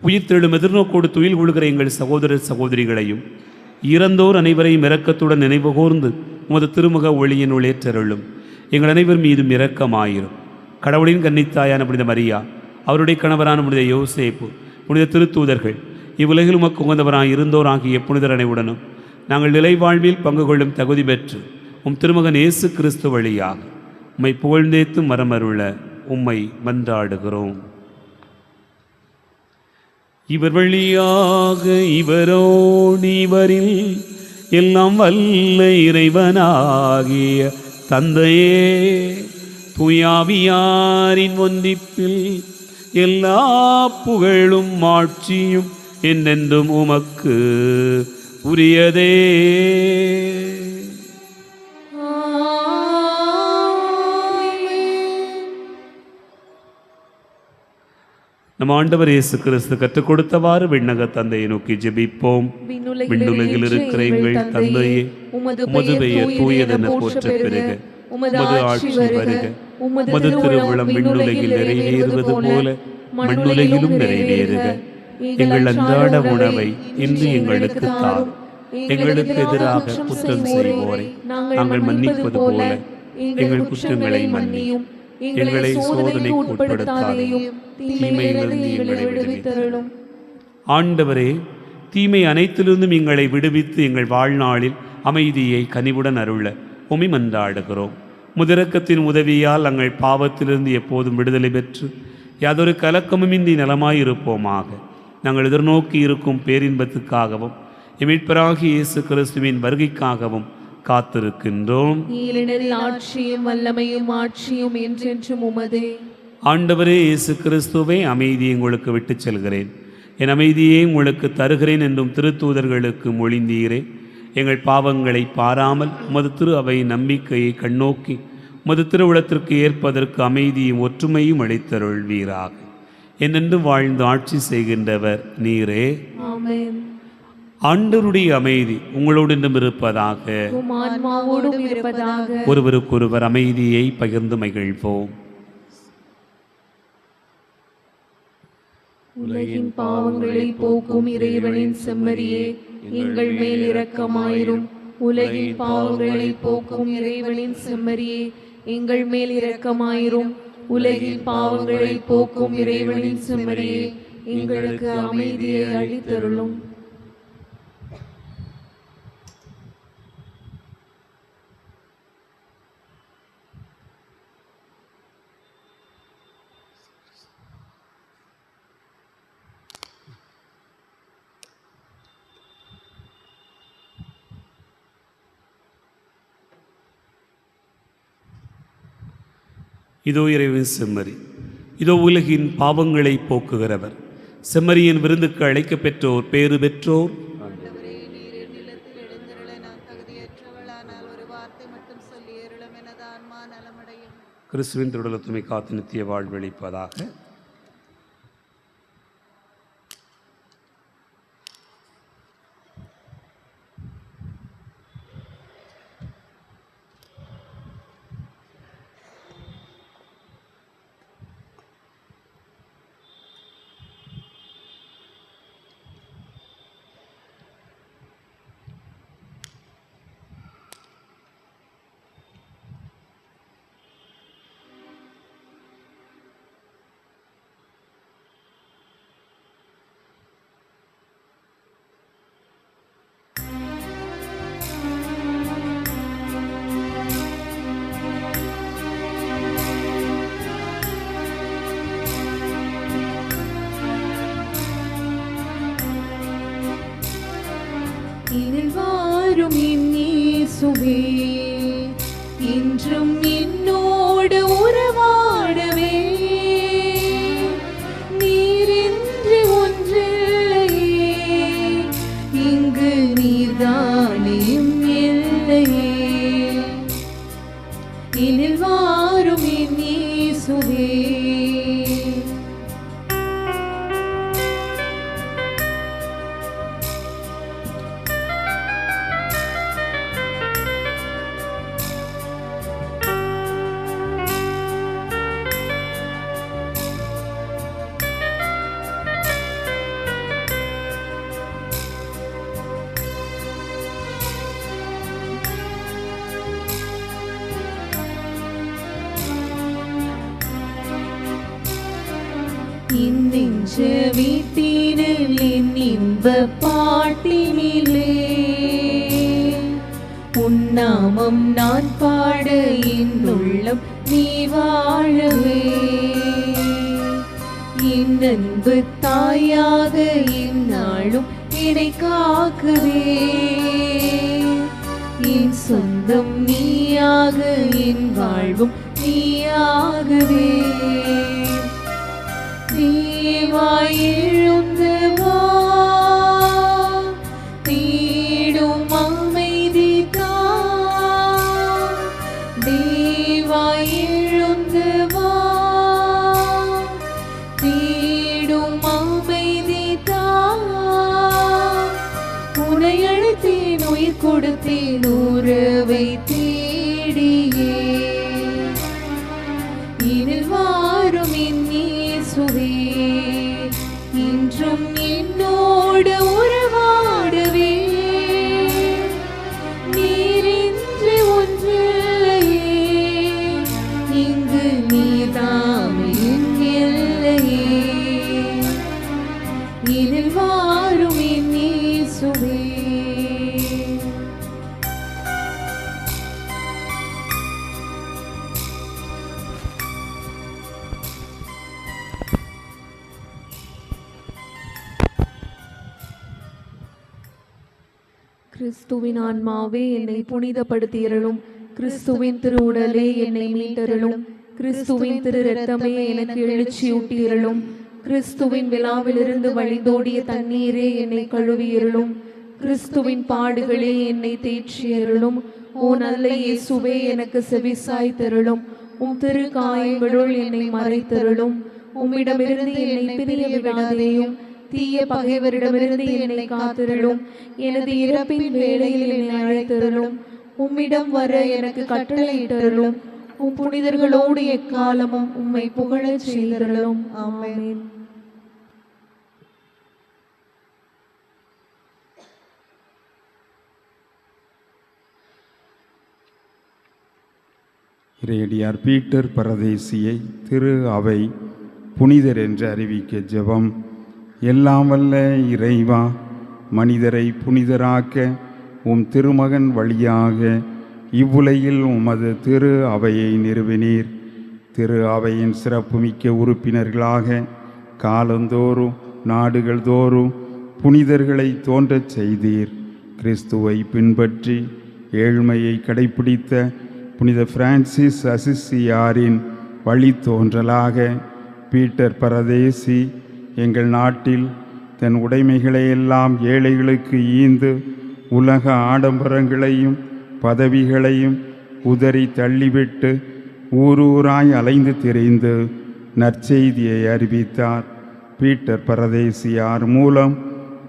உயிர்த்தெழும் எதிர்நோக்கோடு துயில் கொள்கிற எங்கள் சகோதரர் சகோதரிகளையும் இறந்தோர் அனைவரையும் இரக்கத்துடன் நினைவு கூர்ந்து உமது திருமுக ஒளியினுள் ஏற்றருளும். எங்கள் அனைவர் மீதும் இரக்கமாயிரும். கடவுளின் கன்னித்தாயான புனித மரியா, அவருடைய கணவரான புனித யோசேப்பு, புனித திருத்தூதர்கள், இவ்வுலகில் உமக்கு உகந்தவராக இருந்தோர் ஆகிய புனிதர் அனைவுடனும் நாங்கள் நிலை வாழ்வில் பங்கு கொள்ளும் தகுதி பெற்று உம் திருமகன் இயேசு கிறிஸ்து வழியாக உம்மை புகழ்ந்தேத்து மரமருள உம்மை மன்றாடுகிறோம். இவர் வழியாக இவரோடு இவரில் எல்லாம் வல்ல இறைவனாகிய தந்தையே, தூயாவியாரின் ஒன்றிப்பில் எல்லா புகழும் ஆட்சியும் என்னென்றும் உமக்கு உரியதே. நம் ஆண்டவர் இயேசு கிறிஸ்து கற்றுக் கொடுத்தவாறு விண்ணக தந்தையை நோக்கி ஜெபிப்போம். விண்ணுலகில் இருக்கிற எங்கள் தந்தையே, உமது பெயர் தூயதென போற்ற பெறுக, உமது ஆட்சி வருக, உமது திருவுளம் விண்ணுலகில் நிறைவேறுவது போல மண்ணுலகிலும் நிறைவேறுக. எங்கள் அன்றாட உணவை இன்று எங்களுக்கு தாரும். எங்களுக்கு எதிராக குற்றம் செய்வோரை நாங்கள் மன்னிப்பது போல எங்கள் குற்றங்களை மன்னியும். எங்களை சோதனைக்கு உட்படுத்தாதேயும், தீமையிலிருந்து எங்களை விடுவித்தருளும். ஆண்டவரே, தீமை அனைத்திலிருந்தும் எங்களை விடுவித்து எங்கள் வாழ்நாளில் அமைதியை கனிவுடன் அருள உம்மை மன்றாடுகிறோம். முதிரக்கத்தின் உதவியால் நாங்கள் பாவத்திலிருந்து எப்போதும் விடுதலை பெற்று யாதொரு கலக்கமுமின்றி நலமாயிருப்போமாக. நாங்கள் எதிர்நோக்கி இருக்கும் பேரின்பத்துக்காகவும் மீட்பராகிய இயேசு கிறிஸ்துவின் வருகைக்காகவும் காத்திருக்கின்றோம்.
ஆட்சியும் வல்லமையும் ஆட்சியும் என்றென்றும் உமதே.
ஆண்டவரே இயேசு கிறிஸ்துவை, அமைதியை உங்களுக்கு விட்டுச் செல்கிறேன், என் அமைதியை உங்களுக்கு தருகிறேன் என்றும் திருத்தூதர்களுக்கு மொழிந்தீரே. எங்கள் பாவங்களை பாராமல் உமது திரு அவை நம்பிக்கையை கண்ணோக்கி உமது திருவுளத்திற்கு ஏற்பதற்கு அமைதியும் ஒற்றுமையும் அளித்தருள்வீராக. என்னென்றும் வாழ்ந்து ஆட்சி செய்கின்றவர் நீரே.
ஆமென்.
ஆண்டவருடைய அமைதி உங்களோடு இருப்பதாக,
ஆன்மாவோடும் இருப்பதாக.
ஒருவருக்கொருவர் அமைதியை பகிர்ந்து மகிழ்வோம்.
உலகின் பாவங்களை போக்கும் இறைவனின் செம்மறியே, எங்கள் மேல் இரக்கமாயிரும். உலகின் பாவங்களை போக்கும் இறைவனின் செம்மறியே, எங்கள் மேல் இரக்கமாயிரும். உலகின் பாவங்களை போக்கும் இறைவனின் செம்மறியே, எங்களுக்கு அமைதியை அளித்தருளும்.
இதோ இறைவன் செம்மறி, இதோ உலகின் பாவங்களை போக்குகிறவர். செம்மறியின் விருந்துக்கு அழைக்கப் பெற்றோர் பேறு பெற்றோர்.
ஆண்டவரே, நீர் என்னிடத்தில் எழுந்தருள நான் தகுதியற்றவளானால் ஒரு வார்த்தை மட்டும் சொல்லி அருளும், எனது ஆன்மா நலமடையும்.
கிறிஸ்துவின் திருடலத்துமை காத்து நித்திய வாழ்வளிப்பதாக.
இதில் வாரும் என் இயேசுவே, இன்றும் என்னோடு உறவாடவே. நீரின்றி ஒன்றில்லையே, இங்கு நீர்தானே எம் எல்லையே. இதில் வாரும் என் இயேசுவே. என் நெஞ்ச வீட்டினில் என் இன்ப பாட்டினிலே உன் நாமம் நான் பாட என் உள்ளம் நீ வாழவே. என் அன்பு தாயாக என்னாலும் என்னை காக்கவே. என் சொந்தம் நீயாக என் வாழ்வும் நீயாகவே. தேவா எழுந்து வா, தேடும் அமைதி தா. தேவா எழுந்து வா, தேடும் அமைதி தா. உன்னை அழைத்தேன், உயிர் கொடுத்தேன், உறவை தேடியே. இதில் வாரும் என் இயேசுவே, இன்றும் என்னோடு உறவாடவே. நீரின்றி ஒன்றில்லையே, இங்கு நீதாமே என் எல்லையே. இதில் வாரும் என் இயேசுவே. கிறிஸ்துவின் ஆன்மாவே என்னை புனிதப்படுத்தியருளும். கிறிஸ்துவின் திரு உடலே என்னை மீட்டருளும். கிறிஸ்துவின் திரு இரத்தமே எனக்கு எழுச்சியூட்டியருளும். கிறிஸ்துவின் விழாவிலிருந்து வழிந்தோடிய தண்ணீரே என்னை கழுவியருளும். கிறிஸ்துவின் பாடுகளே என்னை தேற்றியருளும். ஓ நல்ல இயேசுவே, எனக்கு செவிசாய் தருளும். உம் திரு காயங்களுள் என்னை மறைத்தருளும். உம்மிடமிருந்து என்னை பிரிய விடாதேயும். தீய பகைவரிடமிருந்து என்னை காத்திருளும். எனது இறப்பின் வேளையில் என்னை அழைத்தருளும். உம்மிடம் வர எனக்கு கட்டளையிட்டருளும். உம் புனிதர்களோடு எக்காலமும் உம்மை புகழச் செய்தருளும். ஆமென்.
இறையடியார் பீட்டர் பரதேசியை திரு அவை புனிதர் என்று அறிவிக்க ஜெபம். எல்லாம் வல்ல இறைவா, மனிதரை புனிதராக்க உம் திருமகன் வழியாக இவ்வுலகில் உமது திரு அவையை நிறுவினீர். திரு அவையின் சிறப்புமிக்க உறுப்பினர்களாக காலந்தோறும் நாடுகள் தோறும் புனிதர்களை தோன்றச் செய்தீர். கிறிஸ்துவை பின்பற்றி ஏழ்மையை கடைப்பிடித்த புனித பிரான்சிஸ் அசிசியாரின் வழித்தோன்றலாக. பீட்டர் பரதேசி எங்கள் நாட்டில் தன் உடைமைகளை எல்லாம் ஏழைகளுக்கு ஈந்து உலக ஆடம்பரங்களையும் பதவிகளையும் உதறி தள்ளிவிட்டு ஊரூராய் அலைந்து திரிந்து நற்செய்தியை அறிவித்தார். பீட்டர் பரதேசியார் மூலம்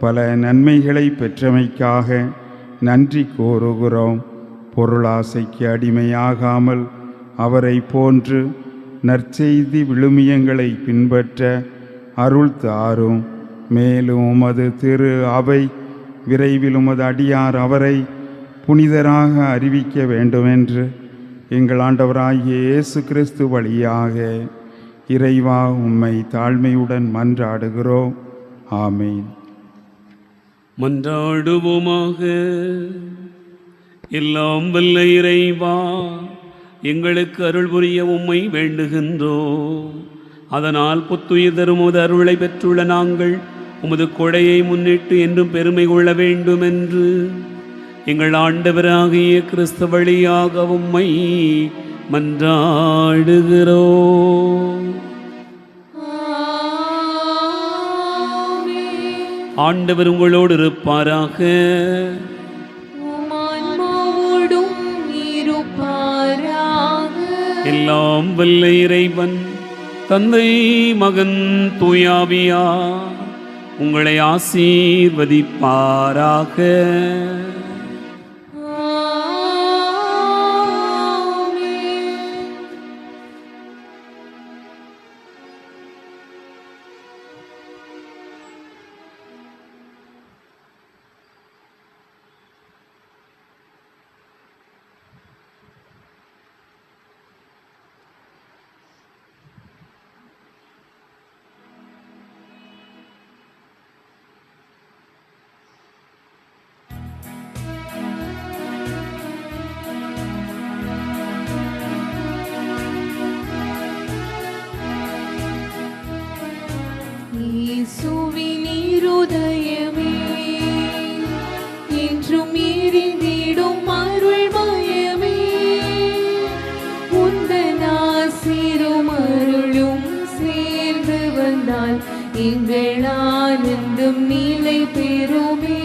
பல நன்மைகளை பெற்றமைக்காக நன்றி கூறுகிறோம். பொருளாசைக்கு அடிமையாகாமல் அவரை போன்று நற்செய்தி விழுமியங்களை பின்பற்ற அருள் தாரும். மேலும் உமது திரு அவை விரைவில் உமது அடியார் அவரை புனிதராக அறிவிக்க வேண்டுமென்று எங்கள் ஆண்டவராகிய இயேசு கிறிஸ்து வழியாக இறைவா உம்மை தாழ்மையுடன் மன்றாடுகிறோம். ஆமீன்.
மன்றாடுவோமாக. எல்லாம் வல்ல இறைவா, எங்களுக்கு அருள் புரிய உம்மை வேண்டுகின்றோம். அதனால் புத்துயிர் தரும் உமது அருளை பெற்றுள்ள நாங்கள் உமது கொடையை முன்னிட்டு என்றும் பெருமை கொள்ள வேண்டும் என்று எங்கள் ஆண்டவராகிய கிறிஸ்து வழியாக உம்மை மன்றாடுகிறோம். ஆண்டவர் உங்களோடு இருப்பாராக. எல்லாம் வல்ல இறைவன் தந்தை மகன் தூயாவியா உங்களை ஆசீர்வதிப்பாராக.
இயேசுவின் இருதயமே என்றும் எரிந்திடும் அருள்மயமே, உந்தன் ஆசீரும் அருளும் சேர்ந்து வந்தால் எங்கள் ஆனந்தம் நிலை பெறுமே.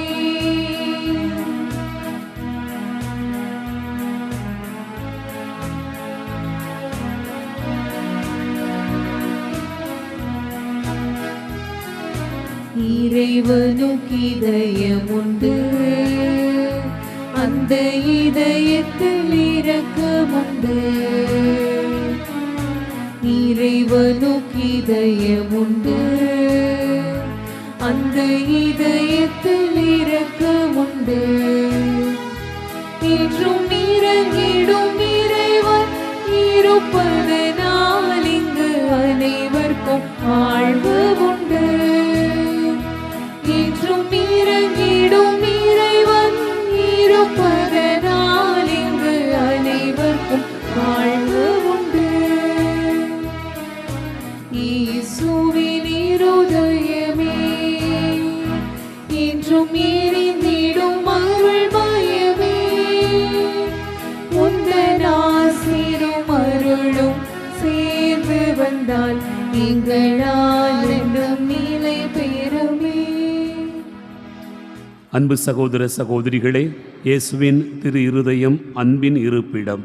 இறைவனுக்கு இதயம் உண்டு, அந்த இதயத்தில் இரக்கமுண்டு. இறைவனுக்கு இதயம் உண்டு, அந்த இதயத்தில் இரக்கமுண்டு. என்றும் இறங்கிடும் இறைவன் இருப்பதனால் இங்கு அனைவருக்கும் வாழ்வு உண்டு. என்றும் இறங்கிடும் இறைவன் இருப்பதனால் இங்கு அனைவருக்கும் வாழ்வு உண்டு. இயேசுவின் இருதயமே என்றும் எரிந்திடும் அருள்மயமே, உந்தன் ஆசீரும் அருளும் சேர்ந்து வந்தால் எங்கள் ஆனந்தம் நிலை பெறுமே.
அன்பு சகோதர சகோதரிகளே, இயேசுவின் திரு இருதயம் அன்பின் இருப்பிடம்,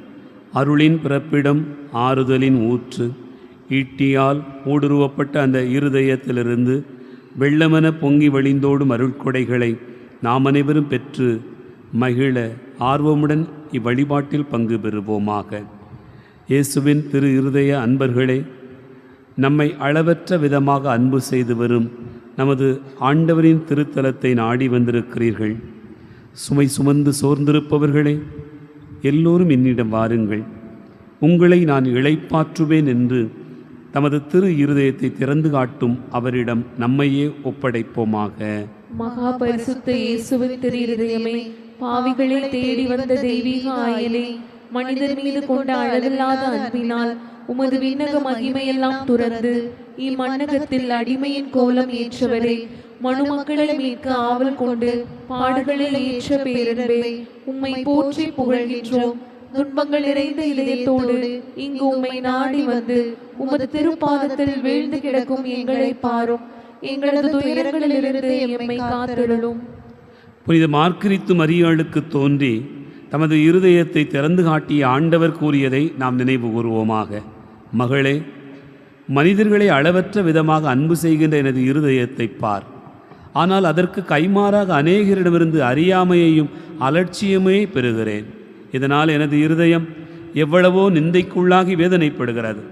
அருளின் பிறப்பிடம், ஆறுதலின் ஊற்று. ஈட்டியால் ஊடுருவப்பட்ட அந்த இருதயத்திலிருந்து வெள்ளமென பொங்கி வழிந்தோடும் அருட்கொடைகளை நாம் அனைவரும் பெற்று மகிழ ஆர்வமுடன் இவ்வழிபாட்டில் பங்கு பெறுவோமாக. இயேசுவின் திரு இருதய அன்பர்களே, நம்மை அளவற்ற விதமாக அன்பு செய்து வரும் நமது ஆண்டவரின் திருத்தலத்தை நாடி வந்திருக்கிறீர்கள். சுமை சுமந்து சோர்ந்திருப்பவர்களே, எல்லோரும் என்னிடம் வாருங்கள், உங்களை நான் இளைப்பாற்றுவேன் என்று தமது திரு இருதயத்தை திறந்து காட்டும் அவரிடம் நம்மையே ஒப்படைப்போமாக.
மகா பரிசுத்த இயேசுவின் திரு இருதயமே, பாவிகளை தேடி வந்த தெய்வீக ஆயலே, மனிதர் மீது கொண்ட அளவில்லாத அன்பினால் உமது விண்ணக மகிமையெல்லாம் துறந்து இம்மண்ணகத்தில் அடிமையின் கோலம் ஏற்றவரே, மனுமக்களை மீட்க ஆவல் கொண்டு பாடுகளை ஏற்ற பேரன்பே, உம்மை போற்றி புகழ்கின்றோம். துன்பங்கள் நிறைந்த இதயத்தோடு இங்கு உம்மை நாடி வந்து உமது திருப்பாதத்தில் வீழ்ந்து கிடக்கும் எங்களை பாரும். எங்களது துயரங்களிலிருந்து எம்மை காத்தருளும்.
புனித மார்கரித்து மரியாளுக்கு தோன்றி தமது இருதயத்தை திறந்து காட்டிய ஆண்டவர் கூறியதை நாம் நினைவு கூறுவோமாக. மகளே, மனிதர்களை அளவற்ற விதமாக அன்பு செய்கின்ற எனது இருதயத்தை பார். ஆனால் அதற்கு கைமாறாக அநேகரிடமிருந்து அறியாமையையும் அலட்சியமே பெறுகிறேன். இதனால் எனது இருதயம் எவ்வளவோ நிந்தைக்குள்ளாகி வேதனைப்படுகிறது.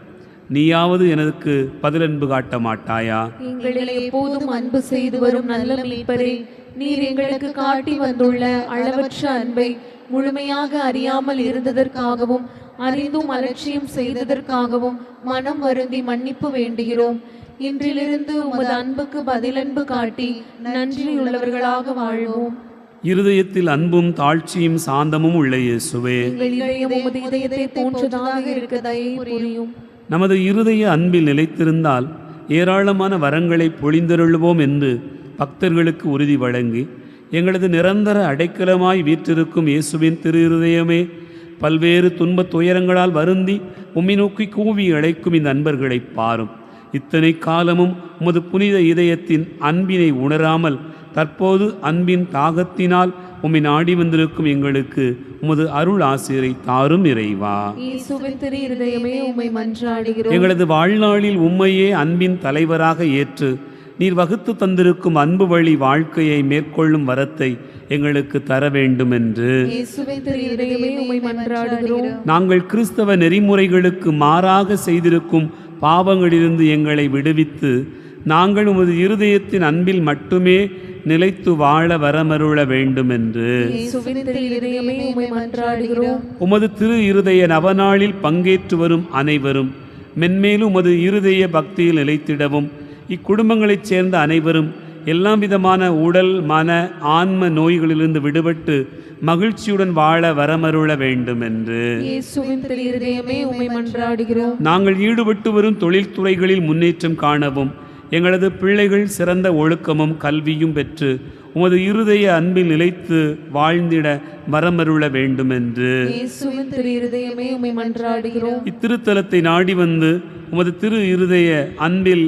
நீயாவது எனக்கு பதிலன்பு காட்ட மாட்டாயா?
எங்களில் எப்போதும் அன்பு செய்து வரும் நல்ல மீட்பரே, நீர் எங்களுக்கு காட்டி வந்துள்ள அளவற்ற அன்பை முழுமையாக அறியாமல் இருந்ததற்காகவும் அறிந்தும் அலட்சியம் செய்ததற்காகவும் மனம் வருந்தி மன்னிப்பு வேண்டுகிறோம். இன்றிலிருந்து உமது அன்புக்கு பதிலன்பு காட்டி நன்றியுள்ளவர்களாக வாழ்வோம்.
இருதயத்தில் அன்பும் தாழ்ச்சியும் சாந்தமும் உள்ள இயேசுவே,
எங்கள் இதயம் உமது இதயத்தை போன்றதாக இருக்க தயை புரியும்.
நமது இருதய அன்பில் நிலைத்திருந்தால் ஏராளமான வரங்களை பொழிந்தருள்வோம் என்று பக்தர்களுக்கு உறுதி வழங்கி எங்களது நிரந்தர அடைக்கலமாய் வீற்றிருக்கும் இயேசுவின் திரு இருதயமே, பல்வேறு துன்பத் துயரங்களால் வருந்தி உம்மை நோக்கி கூவி அழைக்கும் இந்த அன்பர்களை பாரும். இத்தனை காலமும் உமது புனித இதயத்தின் அன்பினை உணராமல் தற்போது அன்பின் தாகத்தினால் உம்மை நாடி வந்திருக்கும் எங்களுக்கு உமது அருள் ஆசிரை தாரும் இறைவா.
இயேசுவின் திரு இருதயமே, உம்மை மன்றாடுகிறோம்.
எங்களது வாழ்நாளில் உம்மையே அன்பின் தலைவராக ஏற்று நீர் வகுத்து தந்திருக்கும் அன்பு வழி வாழ்க்கையை மேற்கொள்ளும் வரத்தை எங்களுக்கு தர வேண்டும் என்று
இயேசுவின் திரு இருதயமே, உம்மை மன்றாடுகிறோம்.
நாங்கள் கிறிஸ்தவ நெறிமுறைகளுக்கு மாறாக செய்திருக்கும் பாவங்களிலிருந்து எங்களை விடுவித்து நாங்கள் உமது இருதயத்தின் அன்பில் மட்டுமே நிலைத்து வாழ வரமருள வேண்டும் என்று
இயேசுவின் திரு இருதயமே, உம்மை மன்றாடுகிறோம்.
உமது திரு இருதய நவநாளில் பங்கேற்று வரும் அனைவரும் மென்மேலும் உமது இருதய பக்தியில் நிலைத்திடவும் இக்குடும்பங்களைச் சேர்ந்த அனைவரும் எல்லா விதமான உடல் மன ஆன்ம நோய்களிலிருந்து விடுபட்டு மகிழ்ச்சியுடன் வாழ வரமருள வேண்டும் என்று
இயேசுவின் திரு இருதயமே, உம்மை மன்றாடுகிறோம்.
நாங்கள் ஈடுபட்டு வரும் தொழில்துறைகளில் முன்னேற்றம் காணவும் எங்களது பிள்ளைகள் சிறந்த ஒழுக்கமும் கல்வியும் பெற்று உமது இருதய அன்பில் நிலைத்து வாழ்ந்திட வரமருள வேண்டும் என்று
இயேசுவின் திரு இருதயமே, உம்மை மன்றாடுகிறோம்.
இத்திருத்தலத்தை நாடி வந்து உமது திரு இருதய அன்பில்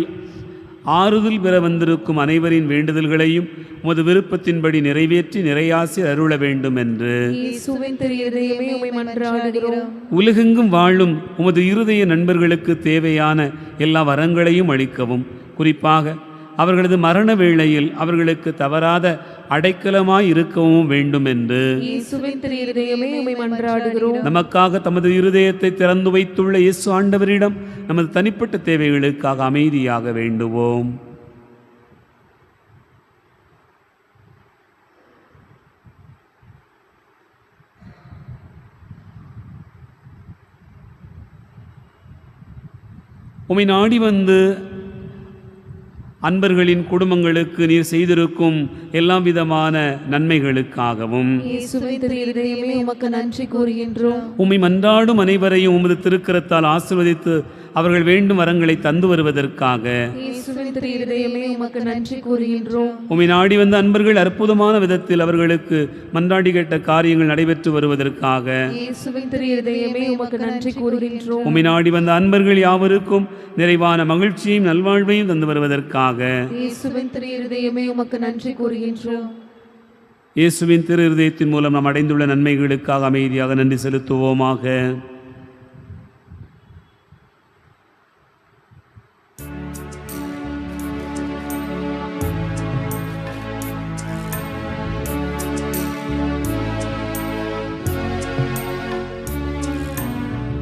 ஆறுதல் பெற வந்திருக்கும் அனைவரின் வேண்டுதல்களையும் உமது விருப்பத்தின்படி நிறைவேற்றி நிறையாசி அருள வேண்டும் என்று
இயேசுவின் திரு இருதயமே, உம்மை மன்றாடுகிறோம்.
உலகெங்கும் வாழும் உமது இருதய நண்பர்களுக்கு தேவையான எல்லா வரங்களையும் அளிக்கவும், குறிப்பாக அவர்களது மரண வேளையில் அவர்களுக்கு தவறாத அடைக்கலமாய் இருக்கவும் வேண்டும் என்று
இயேசுவின் திரு இருதயமே, உம்மை மன்றாடுகிறோம்.
நமக்காக தமது இருதயத்தை திறந்து வைத்துள்ள இயேசு ஆண்டவரிடம் நமது தனிப்பட்ட தேவைகளுக்காக அமைதியாக வேண்டுவோம். உம்மை நாடி வந்து அன்பர்களின் குடும்பங்களுக்கு நீர் செய்திருக்கும் எல்லா விதமான நன்மைகளுக்காகவும்
இயேசுவின் திரு இருதயமே, உமக்கு நன்றி கூறுகின்றோம்.
உம்மை மன்றாடும் அனைவரையும் உமது திருக்கரத்தால் ஆசீர்வதித்து அவர்கள் வேண்டும் வரங்களை தந்து வருவதற்காக
இயேசுவின் திரு இருதயமே, உமக்கு நன்றி கூறுகின்றோம்.
உம்மை நாடி வந்த அன்பர்கள் அற்புதமான விதத்தில் அவர்களுக்கு மன்றாடி கேட்ட காரியங்கள் நடைபெற்று வருவதற்காக
இயேசுவின் திரு இருதயமே, உமக்கு நன்றி கூறுகின்றோம்.
உம்மை நாடி வந்த அன்பர்கள் யாவருக்கும் நிறைவான மகிழ்ச்சியையும் நல்வாழ்வையும் தந்து வருவதற்காக
இயேசுவின் திரு இருதயமே, உமக்கு நன்றி கூறுகின்றோம்.
இயேசுவின் திரு இருதயத்தின் மூலம் நாம் அடைந்துள்ள நன்மைகளுக்காக அமைதியாக நன்றி செலுத்துவோமாக.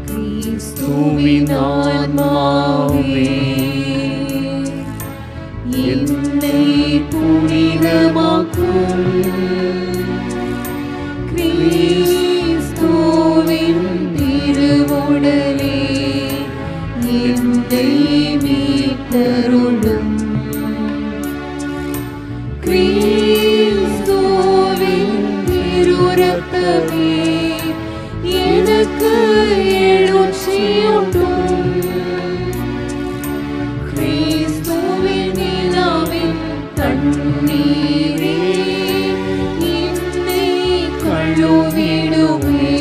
கிறிஸ்துவின் ஆன்மாவே, என்னை புனிதமாக்கும். கிறிஸ்துவின் திருவுடலே, என்னை மீட்டருளும். கிறிஸ்துவின் திருரத்தமே, எனக்கு எழுச்சியூட்டும். கிறிஸ்துவின் நிலாவின் தண்ணீரே, என்னை கழுவிடுமே.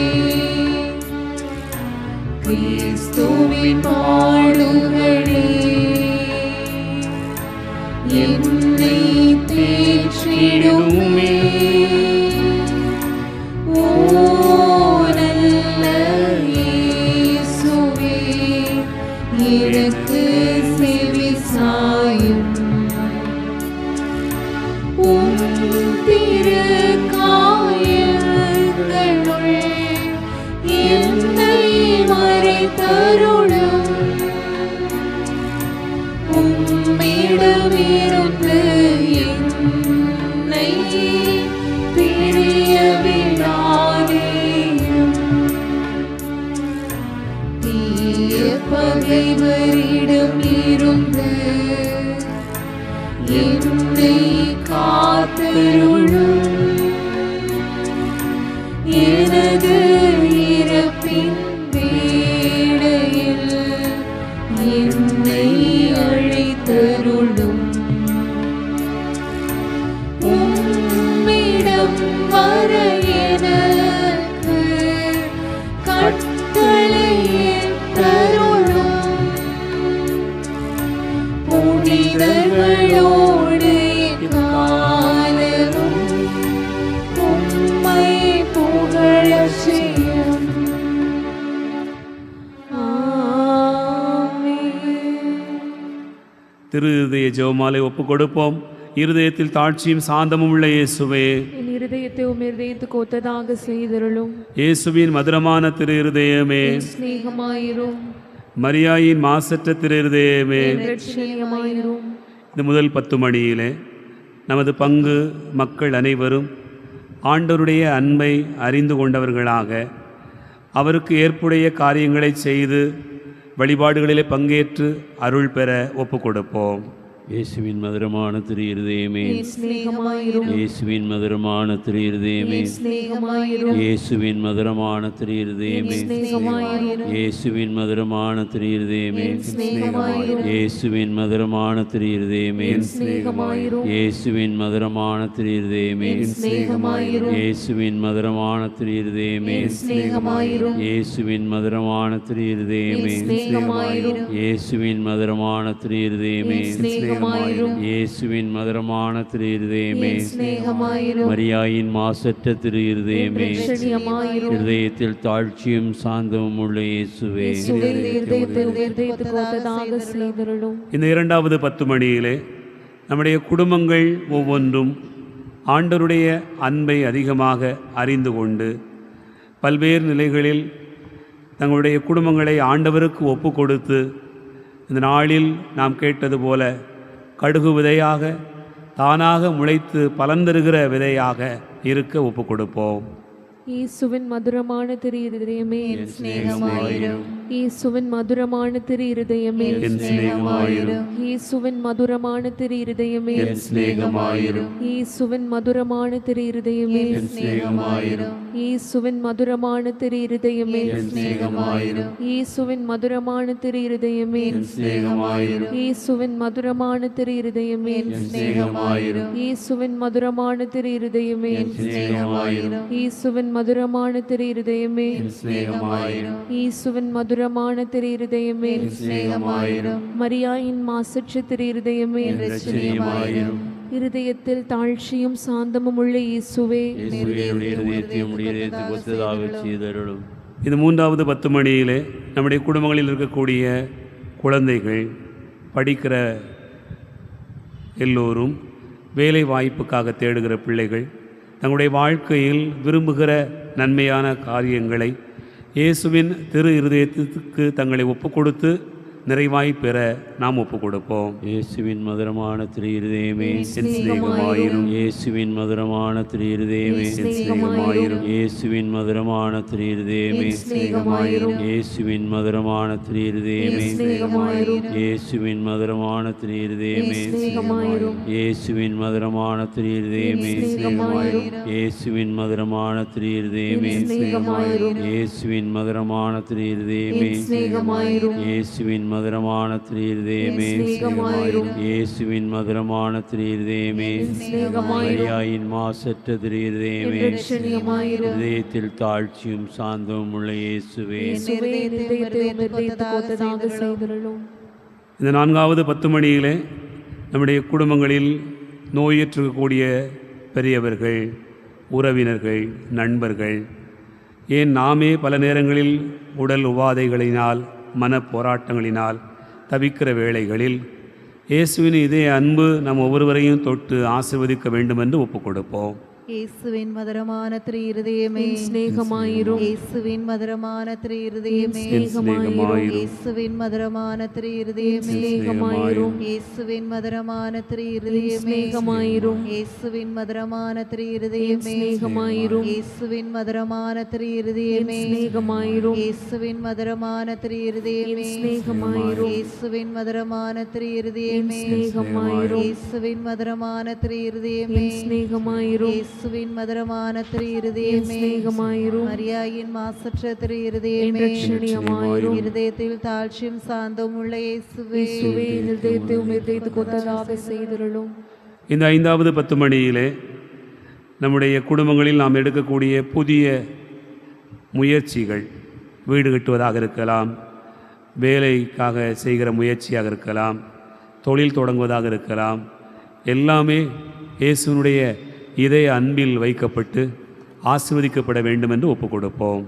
தருணம் உம்மிடமிருந்து என்னை பிரிய விடாதேயும். தீய பகைவரிடம் இருந்து என்னை காத்தருளும். எனது இறப்பின் வேளையில் என்னை அழைத்தருளும். உம்மிடம் வர எனக்கு கட்டளையிட்டருளும். புனிதர்களோடு காலமும் உம்மை புகழச் செய்யும்.
திரு இருதய ஜெபமாலை ஒப்பு கொடுப்போம். இருதயத்தில் தாழ்ச்சியும் சாந்தமும் உள்ள இயேசுவே,
என் இருதயத்தை உம் இருதயத்துக்கு ஒத்ததாக செய்தருளும்.
இயேசுவின் மதுரமான திரு இருதயமே,
ஸ்நேகமாயிரும்.
மரியாயின் மாசற்ற திரு இருதயமே,
இரட்சணியமாயிரும்.
இந்த முதல் 10 மணியிலே நமது பங்கு மக்கள் அனைவரும் ஆண்டவருடைய அன்பை அறிந்து கொண்டவர்களாக அவருக்கு ஏற்புடைய காரியங்களை செய்து வழிபாடுகளிலே பங்கேற்று அருள் பெற ஒப்பு கொடுப்போம்.
இயேசுவின் மதுரமான திரு இருதயமே,
ஸ்நேகமாயிரும்.
இயேசுவின் மதுரமான திரு இருதயமே,
ஸ்நேகமாயிரும்.
இயேசுவின் மதுரமான திரு இருதயமே,
ஸ்நேகமாயிரும்.
இயேசுவின் மதுரமான திரு இருதயமே,
ஸ்நேகமாயிரும்.
இயேசுவின் மதுரமான திரு இருதயமே,
ஸ்நேகமாயிரும்.
இயேசுவின் மதுரமான திரு இருதயமே,
ஸ்நேகமாயிரும்.
இயேசுவின் மதுரமான திரு இருதயமே,
ஸ்நேகமாயிரும்.
இயேசுவின் மதுரமான திரு இருதயமே,
ஸ்நேகமாயிரும்.
இயேசுவின் மதுரமான திரு இருதயமே,
ஸ்நேகமாயிரும்.
இயேசுவின் மதுரமான திரு இருதயமே,
ஸ்நேகமாயிரும்.
மரியாயின் மாசற்ற திரு இருதயமே,
இரட்சணியமாயிரும்.
இருதயத்தில் தாழ்ச்சியும் சாந்தமும் உள்ள இயேசுவே,
இயேசுவே, இருதயத்தை உம் இருதயத்துக்கு ஒத்ததாக செய்தருளும்.
இந்த இரண்டாவது 10 மணியிலே நம்முடைய குடும்பங்கள் ஒவ்வொன்றும் ஆண்டவருடைய அன்பை அதிகமாக அறிந்து கொண்டு பல்வேறு நிலைகளில் தங்களுடைய குடும்பங்களை ஆண்டவருக்கு ஒப்பு கொடுத்து இந்த நாளில் நாம் கேட்டது போல கடுகு விதையாக தானாக முளைத்து பலன் தருகிற விதையாக இருக்க ஒப்பு கொடுப்போம்.
இயேசுவின் மதுரமான திரு இருதயமே,
ஸ்நேகமாயிரும்.
இயேசுவின் மதுரமான திரு இருதயமே,
என் சிநேகமாயிரும்.
இயேசுவின் மதுரமான திரு இருதயமே,
என் சிநேகமாயிரும்.
இயேசுவின் மதுரமான திரு இருதயமே,
சிநேகமாயிரும்.
இயேசுவின் மதுரமான திரு இருதயமே,
என் சிநேகமாயிரும்.
இயேசுவின் மதுரமான திரு இருதயமே,
சிநேகமாயிரும்.
இயேசுவின் மதுரமான திரு இருதயமே,
சிநேகமாயிரும்.
இயேசுவின் மதுரமான திரு இருதயமே,
சிநேகமாயிரும்.
இயேசுவின் மதுரமான திரு இருதயமே,
சிநேகமாயிரும்.
இயேசுவின் மதுரமான திரு இருதயமே,
ஸ்நேகமாயிரும்.
மரியாயின் மாசற்ற திரு இருதயமே,
இரட்சணியமாயிரும்.
இருதயத்தில் தாழ்ச்சியும் சாந்தமும் உள்ள இயேசுவே,
இயேசுவே, உடைய இருதயத்தையும் உடைய இருதயத்துக்கு ஒத்ததாக செய்தருளும்.
இது மூன்றாவது 10 மணியிலே நம்முடைய குடும்பங்களில் இருக்கக்கூடிய குழந்தைகள் படிக்கிற எல்லோரும் வேலை வாய்ப்புக்காக தேடுகிற பிள்ளைகள் தங்களுடைய வாழ்க்கையில் விரும்புகிற நன்மையான காரியங்களை இயேசுவின் திரு இருதயத்துக்கு தங்களை ஒப்பு கொடுத்து நிறைவாய் பெற நாம் ஒப்பு கொடுப்போம்.
இயேசுவின் மதுரமான திரு இருதயமே,
என் சிநேகமாயிரும்.
இயேசுவின் மதுரமான திரு இருதயமே,
சிநேகமாயிரும்.
இயேசுவின் மதுரமான திரு இருதயமே,
ஸ்நேகமாயிரும்.
இயேசுவின் மதுரமான திரு இருதயமே,
ஸ்நேகமாயிரும்.
இயேசுவின் மதுரமான திரு இருதயமே,
ஸ்நேகமாயிரும்.
இயேசுவின் மதுரமான திரு இருதயமே,
ஸ்நேகமாயிரும்.
இயேசுவின் மதுரமான திரு இருதயமே,
ஸ்நேகமாயிரும்.
இயேசுவின் மதுரமான திரு இருதயமே,
ஸ்நேகமாயிரும்.
இயேசுவின் மதுரமான திரு இருதயமே,
ஸ்நேகமாயிரும்.
இயேசுவின் மதுரமான திரு இருதயமே,
ஸ்நேகமாயிரும்.
மரியாயின் மாசற்ற திரு இருதயமே,
இரட்சணியமாயிரும்.
இதயத்தில் தாழ்ச்சியும் சாந்தமும் உள்ள இயேசுவே,
இயேசுவே, இருதயத்தை உம் இருதயத்துக்கு ஒத்ததாக செய்தருளும்.
இந்த நான்காவது 10 மணியிலே நம்முடைய குடும்பங்களில் நோயுற்றிருக்கக்கூடிய பெரியவர்கள், உறவினர்கள், நண்பர்கள், ஏன் நாமே பல நேரங்களில் உடல் உபாதைகளினால் மன போராட்டங்களினால் தவிக்கிற வேளைகளில் இயேசுவின் இதே அன்பு நம் ஒவ்வொருவரையும் தொட்டு ஆசீர்வதிக்க வேண்டும் என்று ஒப்புக் கொடுப்போம்.
இயேசுவின் மதுரமான திரு இருதயமே
ஸ்நேகமாயிரும்.
இயேசுவின் மதுரமான திரு இருதயமே
ஸ்நேகமாயிரும்.
இயேசுவின் மதுரமான திரு இருதயமே
ஸ்நேகமாயிரும்.
இயேசுவின் மதுரமான திரு இருதயமே
ஸ்நேகமாயிரும்.
இயேசுவின் மதுரமான திரு இருதயமே
ஸ்நேகமாயிரும்.
இயேசுவின் மதுரமான திரு இருதயமே
ஸ்நேகமாயிரும்.
இயேசுவின் மதுரமான திரு இருதயமே
ஸ்நேகமாயிரும்.
இயேசுவின் மதுரமான திரு இருதயமே
ஸ்நேகமாயிரும்.
இயேசுவின் மதுரமான திரு இருதயமே
ஸ்நேகமாயிரும்.
இயேசுவின் மதுரமான திரு இருதயமே
ஸ்நேகமாயிரும்.
மரியாயின் மாசற்ற திரு இருதயமே
இரட்சணியமாயிரும்.
இருதயத்தில் தாழ்ச்சியும் சாந்தமும் உள்ள இயேசுவே
இயேசுவே, இருதயத்தை உமிழ்ந்து கொத்ததாக செய்திருளும்.
இந்த 5வது 10 மணியிலே நம்முடைய குடும்பங்களில் நாம் எடுக்கக்கூடிய புதிய முயற்சிகள், வீடு கட்டுவதாக இருக்கலாம், வேலைக்காக செய்கிற முயற்சியாக இருக்கலாம், தொழில் தொடங்குவதாக இருக்கலாம், எல்லாமே இயேசுனுடைய இதய அன்பில் வைக்கப்பட்டு ஆசீர்வதிக்கப்பட வேண்டும் என்று ஒப்புக் கொடுப்போம்.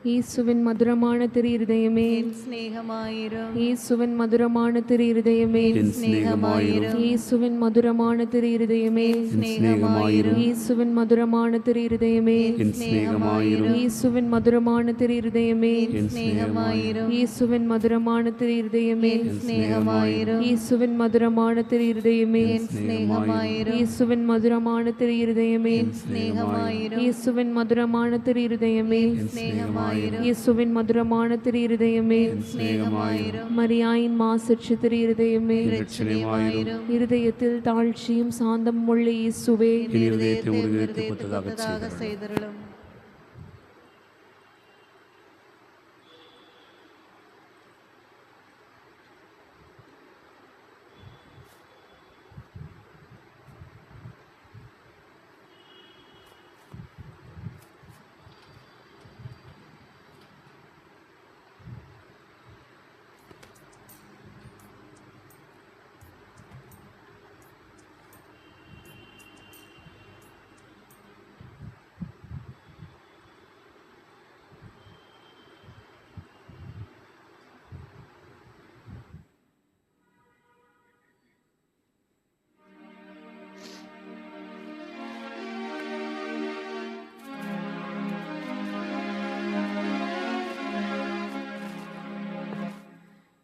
இயேசுவின் மதுரமான திரு இருதயமே
ஸ்நேகமாயிரும்
இயேசுவின் மதுரமான திரு இருதயமே
ஸ்நேகமாயிரும்
இயேசுவின் மதுரமான திரு இருதயமே
ஸ்நேகமாயிரும்
இயேசுவின் மதுரமான திரு இருதயமே
ஸ்நேகமாயிரும்
இயேசுவின் மதுரமான திரு இருதயமே
ஸ்நேகமாயிரும்
இயேசுவின் மதுரமான திரு இருதயமே
ஸ்நேகமாயிரும்
இயேசுவின் மதுரமான திரு இருதயமே
ஸ்நேகமாயிரும்
இயேசுவின் மதுரமான திரு இருதயமே
ஸ்நேகமாயிரும்
இயேசுவின் மதுரமான திரு இருதயமே
ஸ்நேகமாயிரும்
இயேசுவின் மதுரமான திரு இருதயமே
ஸ்நேகமாயிரும்
மரியாயின் மாசற்ற திரு இருதயமே
இரட்சணியமாயிரும்
இருதயத்தில் தாழ்ச்சியும் சாந்தமும் உள்ள இயேசுவே
இருதயத்தை உறுதிப்படுத்தி கொத்ததாக
கொத்ததாக செய்தருளும்.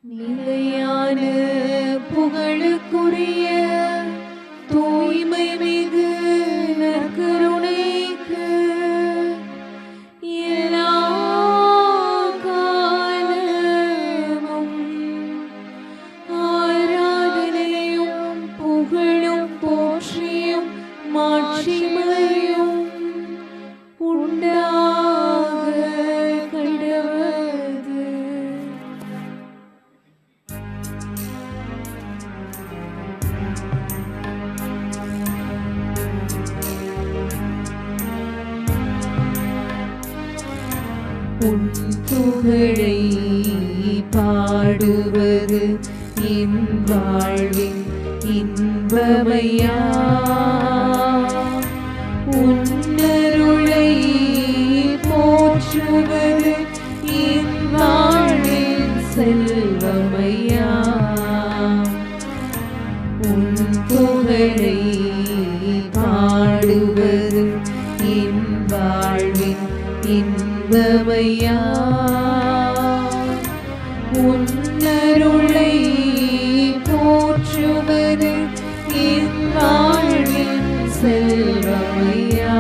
நிலையான புகழுக்குரிய தூய்மை மிகு நற்கருணைக்கு எல்லா காலமும் ஆராதனையும் புகழும் போற்றியும் மாட்சிமையும் உண்டாக கடவது. உன் புகழை பாடுவது என் வாழ்வின் இன்பமையா, உன்னருளை போற்றுவது என் வாழ்வின் செல்வமையா. உன் புகழை பாடுவது என் வாழ்வின் இன்பமையா, உன்னருளை போற்றுவது என் வாழ்வின் செல்வமையா.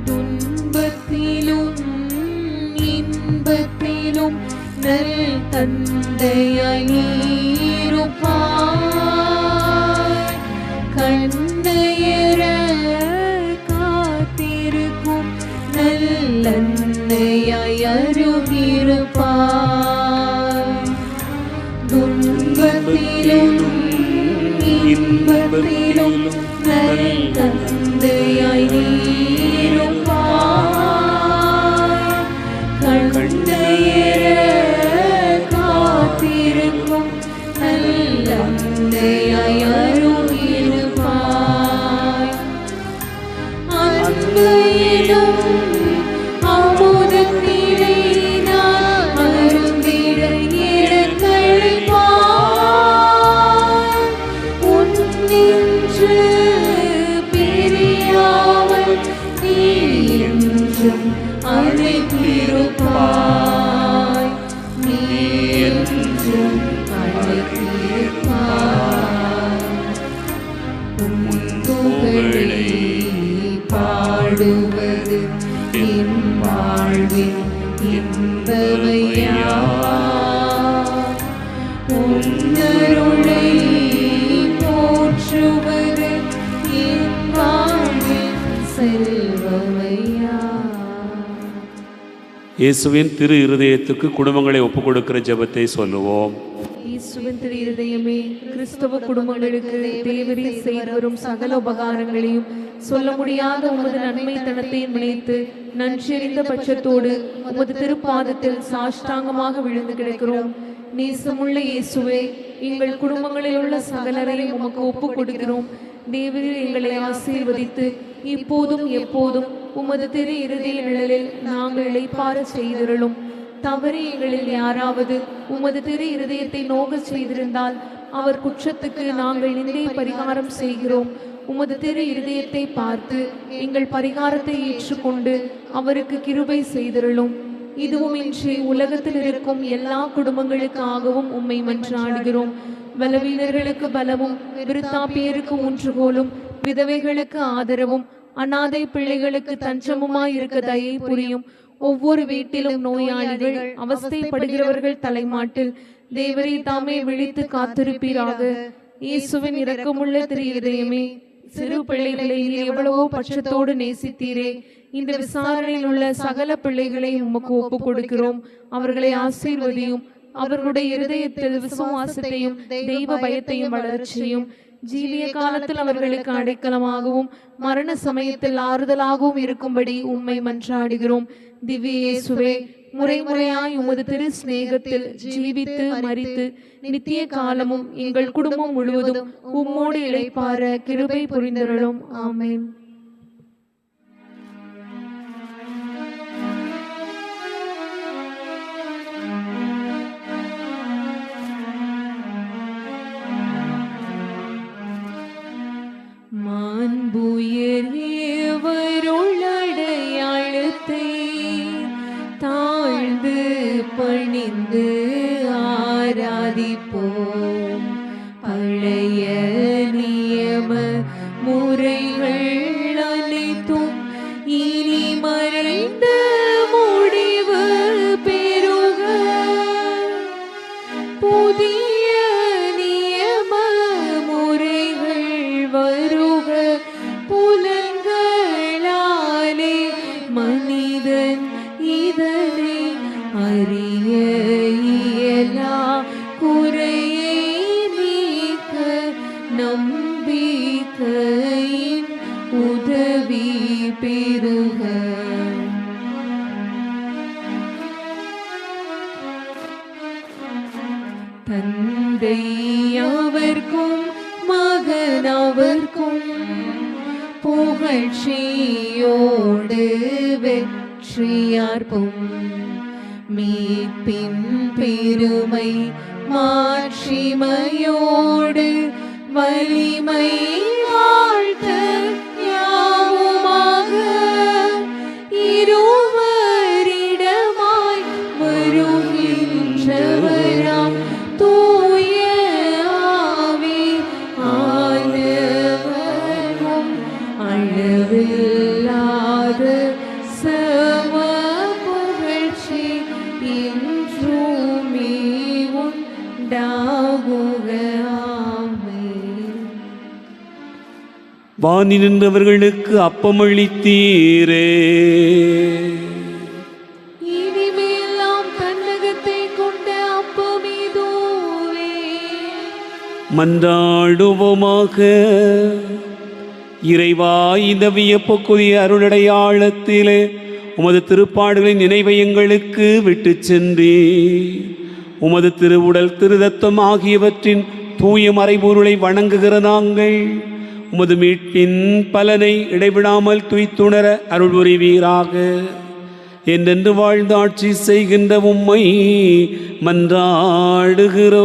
துன்பத்திலும் இன்பத்திலும் நல் தந்தையாய் நீருப்பாய், கண்ணையர காத்திருக்கும் நல்லன்னையாய் அருகிருப்பாய். துன்பத்திலும் இன்பத்திலும் நல் தந்தையாய் நீருப்பாய், கண்ணையர காத்திருக்கும் நல்ல என்றும் அழைத்திருப்பார். உம் புகழை பாடுவது என் வாழ்வின் இன்பமையா. உன்னருளை போற்றுவது என் வாழ்வின் செல்வமையா.
இயேசுவின் திரு இருதயத்துக்கு குடும்பங்களை ஒப்புக் கொடுக்கிற ஜெபத்தை சொல்லுவோம்.
இயேசுவின் திரு இருதயமே, கிறிஸ்தவ குடும்பங்களுக்கு தேவரீர் செய்து வரும் சகல உபகாரங்களையும் சொல்ல முடியாத உமது நன்மைத்தனத்தையும் நினைத்து நன்றறிந்த பட்சத்தோடு உமது திருப்பாதத்தில் சாஷ்டாங்கமாக விழுந்து கிடக்கிறோம். நேசமுள்ள இயேசுவே, எங்கள் குடும்பங்களில் உள்ள சகலரையும் உமக்கு ஒப்புக் கொடுக்கிறோம். தேவரீர் எங்களை ஆசீர்வதித்து இப்போதும் எப்போதும் உமது திரு இருதய நிழலில் நாங்கள் இளைப்பாற செய்திருளும். தவறி எங்களில் யாராவது உமது திரு இருதயத்தை நோகச் செய்திருந்தால் அவர் குற்றத்துக்கு நாங்கள் நிந்தை பரிகாரம் செய்கிறோம். உமது திரு இருதயத்தை பார்த்து எங்கள் பரிகாரத்தை ஏற்றுக்கொண்டு அவருக்கு கிருபை செய்திருளும். இதுவுமின்றி உலகத்தில் இருக்கும் எல்லா குடும்பங்களுக்காகவும் உம்மை மன்றாடுகிறோம். பலவீனர்களுக்கு பலமும், விருத்தாப்பியருக்கு ஊன்றுகோலும், விதவைகளுக்கு ஆதரவும், அனாதை பிள்ளைகளுக்கு தஞ்சமுமாய் இருக்க தயை புரியும். ஒவ்வொரு வீட்டிலும் நோயாளிகள், அவஸ்தைப்படுகிறவர்கள் தலைமாட்டில் தேவரே தாமே விழித்து காத்திருப்பீராக. இயேசுவின் இரக்கமுள்ள திரு இருதயமே, சிறு பிள்ளைகளை நீர் எவ்வளவோ பட்சத்தோடு நேசித்தீரே. இந்த விசாரணையில் உள்ள சகல பிள்ளைகளை உமக்கு ஒப்புக் கொடுக்கிறோம். அவர்களை ஆசீர்வதியும். அவர்களுடைய இருதயத்தில் விசுவாசத்தையும் தெய்வ பயத்தையும் வளர்ச்சியும், ஜீவிய காலத்தில் அவர்களுக்கு அடைக்கலமாகவும் மரண சமயத்தில் ஆறுதலாகவும் இருக்கும்படி உம்மை மன்றாடுகிறோம். திவ்ய இயேசுவே, முறைமுறையாய் உமது திரு சிநேகத்தில் ஜீவித்து மரித்து நித்திய காலமும் எங்கள் குடும்பம் முழுவதும் உம்மோடு இளைப்பாற கிருபை புரிந்தருளும். ஆமென். மாண்புயர்வருளடையாளத்தை தாழ்ந்து பணிந்து ஆராதிப்போம். பழைய நியம முறைகள் அனைத்தும் இனி மறைந்த முடிவு பெறுக. புதிய நியம முறைகள் வருக. புலன்களாலே மனிதன் இதனை அறிய இயலா. குறையை நீக்க நம்பிக்கையின் உதவி பெறுக. தந்தை அவர்க்கும் மகன் அவர்க்கும் புகழ்ச்சியோடு வெற்றியார்க்கும். மீட்பின் பெருமை மாட்சிமையோடு வலிமை வாழ்த்து யாவுமாக. இருவரிடமாய் வருகின்றவராம் தூய ஆவி ஆனவரும் அளவில்லாத சம புகழ்ச்சி என்றுமே உண்டாகுக. ஆமென்.
வானி நின்றவர்களுக்கு அப்பமளித்தீரே.
இனிமேலாம் தன்னகத்தை கொண்ட அப்பமிதுவே.
மன்றாடுவோமாக. இறைவா, இந்த வியப்புக்குரிய அருளடையாளத்திலே உமது திருப்பாடுகளின் நினைவை எங்களுக்கு விட்டு சென்றி உமது திருவுடல் திருதத்தம் ஆகியவற்றின் தூய மறைபொருளை வணங்குகிற நாங்கள் உமது மீட்பின் பலனை இடைவிடாமல் துய்த்துணர அருள் புரிவீராக. என்றென்று வாழ்ந்து ஆட்சி செய்கின்ற உம்மை மன்றாடுகிறோம்.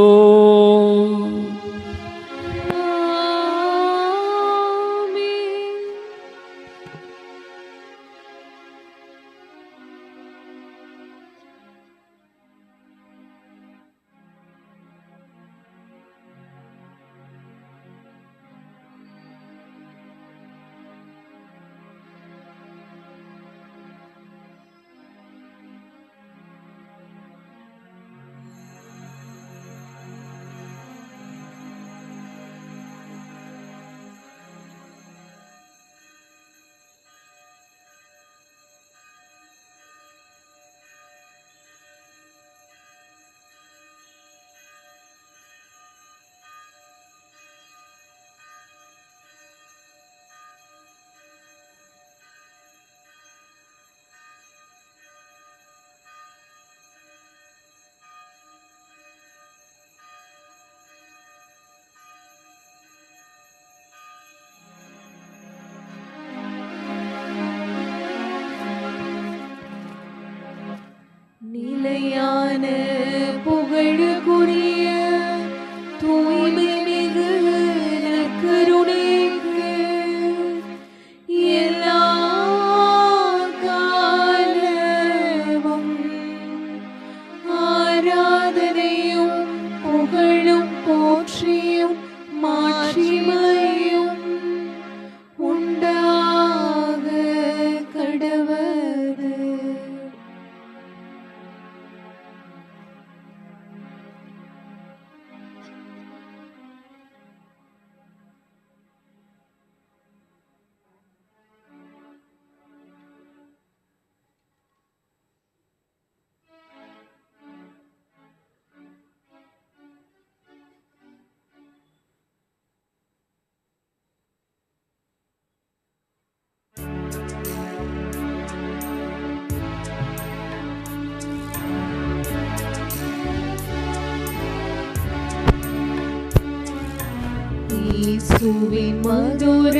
இயேசுவின் மதுர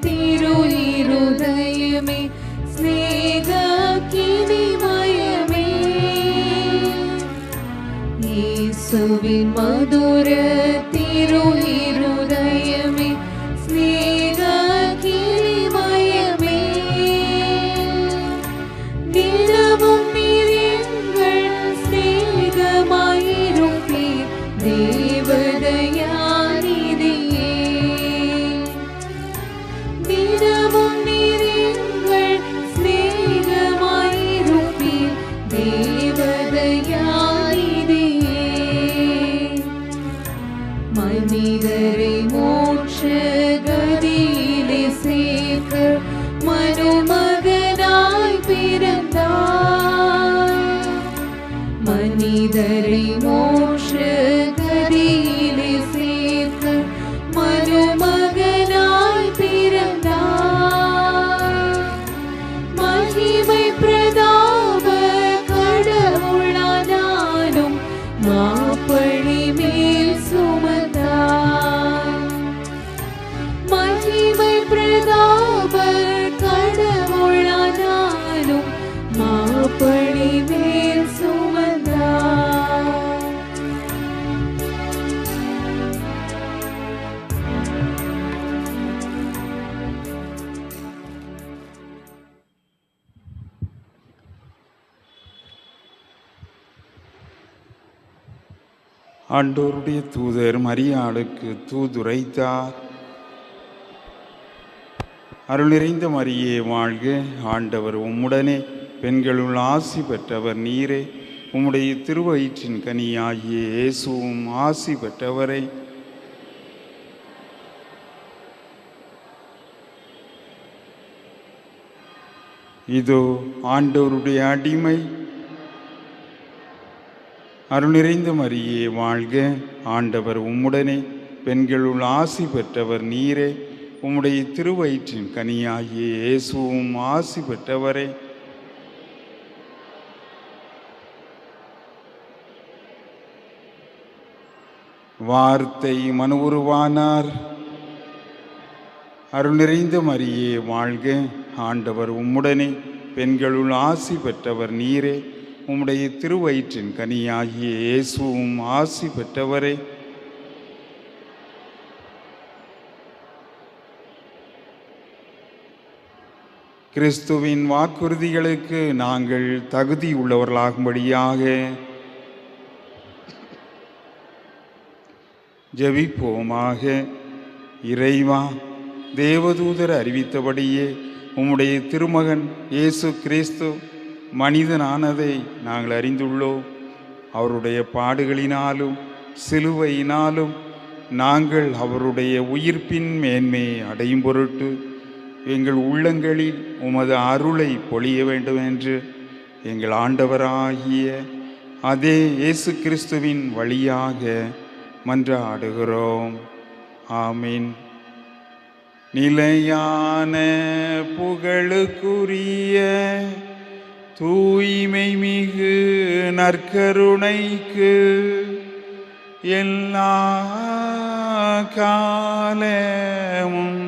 திரு இருதயமே ஸ்நேக கினிமயமே இயேசுவின் மதுர திரு இருதயமே ஸ்நேக கினிமயமே நிலவும் நீர் எங்கள் ஸ்நேகமாயிருப்பீர் தேவதயாநிதியே நிலவும் நீர் எங்கள் ஸ்நேகமாயிருப்பீர் தேவதயாநிதியே மனிதரை மோட்ச கதியிலே சேர்க்க மனுமகனாய் பிறந்தார் மனிதரை மோட்ச கதியிலே சேர்க்க மனுமகனாய் பிறந்தார் மகிமை பிரதாப கடவுளானாலும் மாப்பழி மேல் சுமந்தார் மகிமை பிரதாப கடவுளானாலும் மாப்பழி மேல் சுமந்தார்
ஆண்டவருடைய தூதர் மரியாளுக்கு தூதுரைத்தார். அருள் நிறைந்த மரியே வாழ்க, ஆண்டவர் உம்முடனே, பெண்களுள் ஆசி பெற்றவர் நீரே. உம்முடைய திருவயிற்றின் கனியாகிய இயேசுவும் ஆசி பெற்றவரே. இதோ ஆண்டவருடைய அடிமை. அருள் நிறைந்த மரியே வாழ்க, ஆண்டவர் உம்முடனே, பெண்களுள் ஆசி பெற்றவர் நீரே. உம்முடைய திருவயிற்றின் கனியாகிய இயேசுவும் ஆசி பெற்றவரே. வார்த்தை மனு உருவானார். அருள் நிறைந்த மரியே வாழ்க, ஆண்டவர் உம்முடனே, பெண்களுள் ஆசி பெற்றவர் நீரே. உம்முடைய திருவயிற்றின் கனியாகிய இயேசுவும் ஆசி பெற்றவரே. கிறிஸ்துவின் வாக்குறுதிகளுக்கு நாங்கள் தகுதி உள்ளவர்களாகும்படியாக ஜெபிப்போமாக. இறைவா, தேவதூதர் அறிவித்தபடியே உம்முடைய திருமகன் இயேசு கிறிஸ்து மனிதனானதை நாங்கள் அறிந்துள்ளோம். அவருடைய பாடுகளினாலும் சிலுவையினாலும் நாங்கள் அவருடைய உயிர்ப்பின் மேன்மையை அடையும் பொருட்டு எங்கள் உள்ளங்களில் உமது அருளை பொழிய வேண்டும் என்று எங்கள் ஆண்டவராகிய அதே இயேசு கிறிஸ்துவின் வழியாக மன்றாடுகிறோம். ஆமீன். நிலையான புகழுக்குரிய தூய்மை மிகு நற்கருணைக்கு எல்லா காலமும்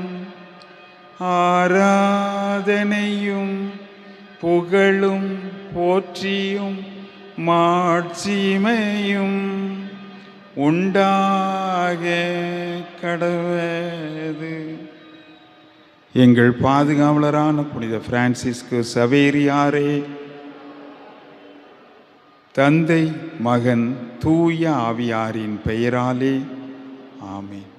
ஆராதனையும் புகழும் போற்றியும் மாட்சிமையும் உண்டாக கடவது. எங்கள் பாதுகாவலரான புனித பிரான்சிஸ்கு சவேரியாரே, தந்தை மகன் தூய ஆவியாரின் பெயராலே ஆமென்.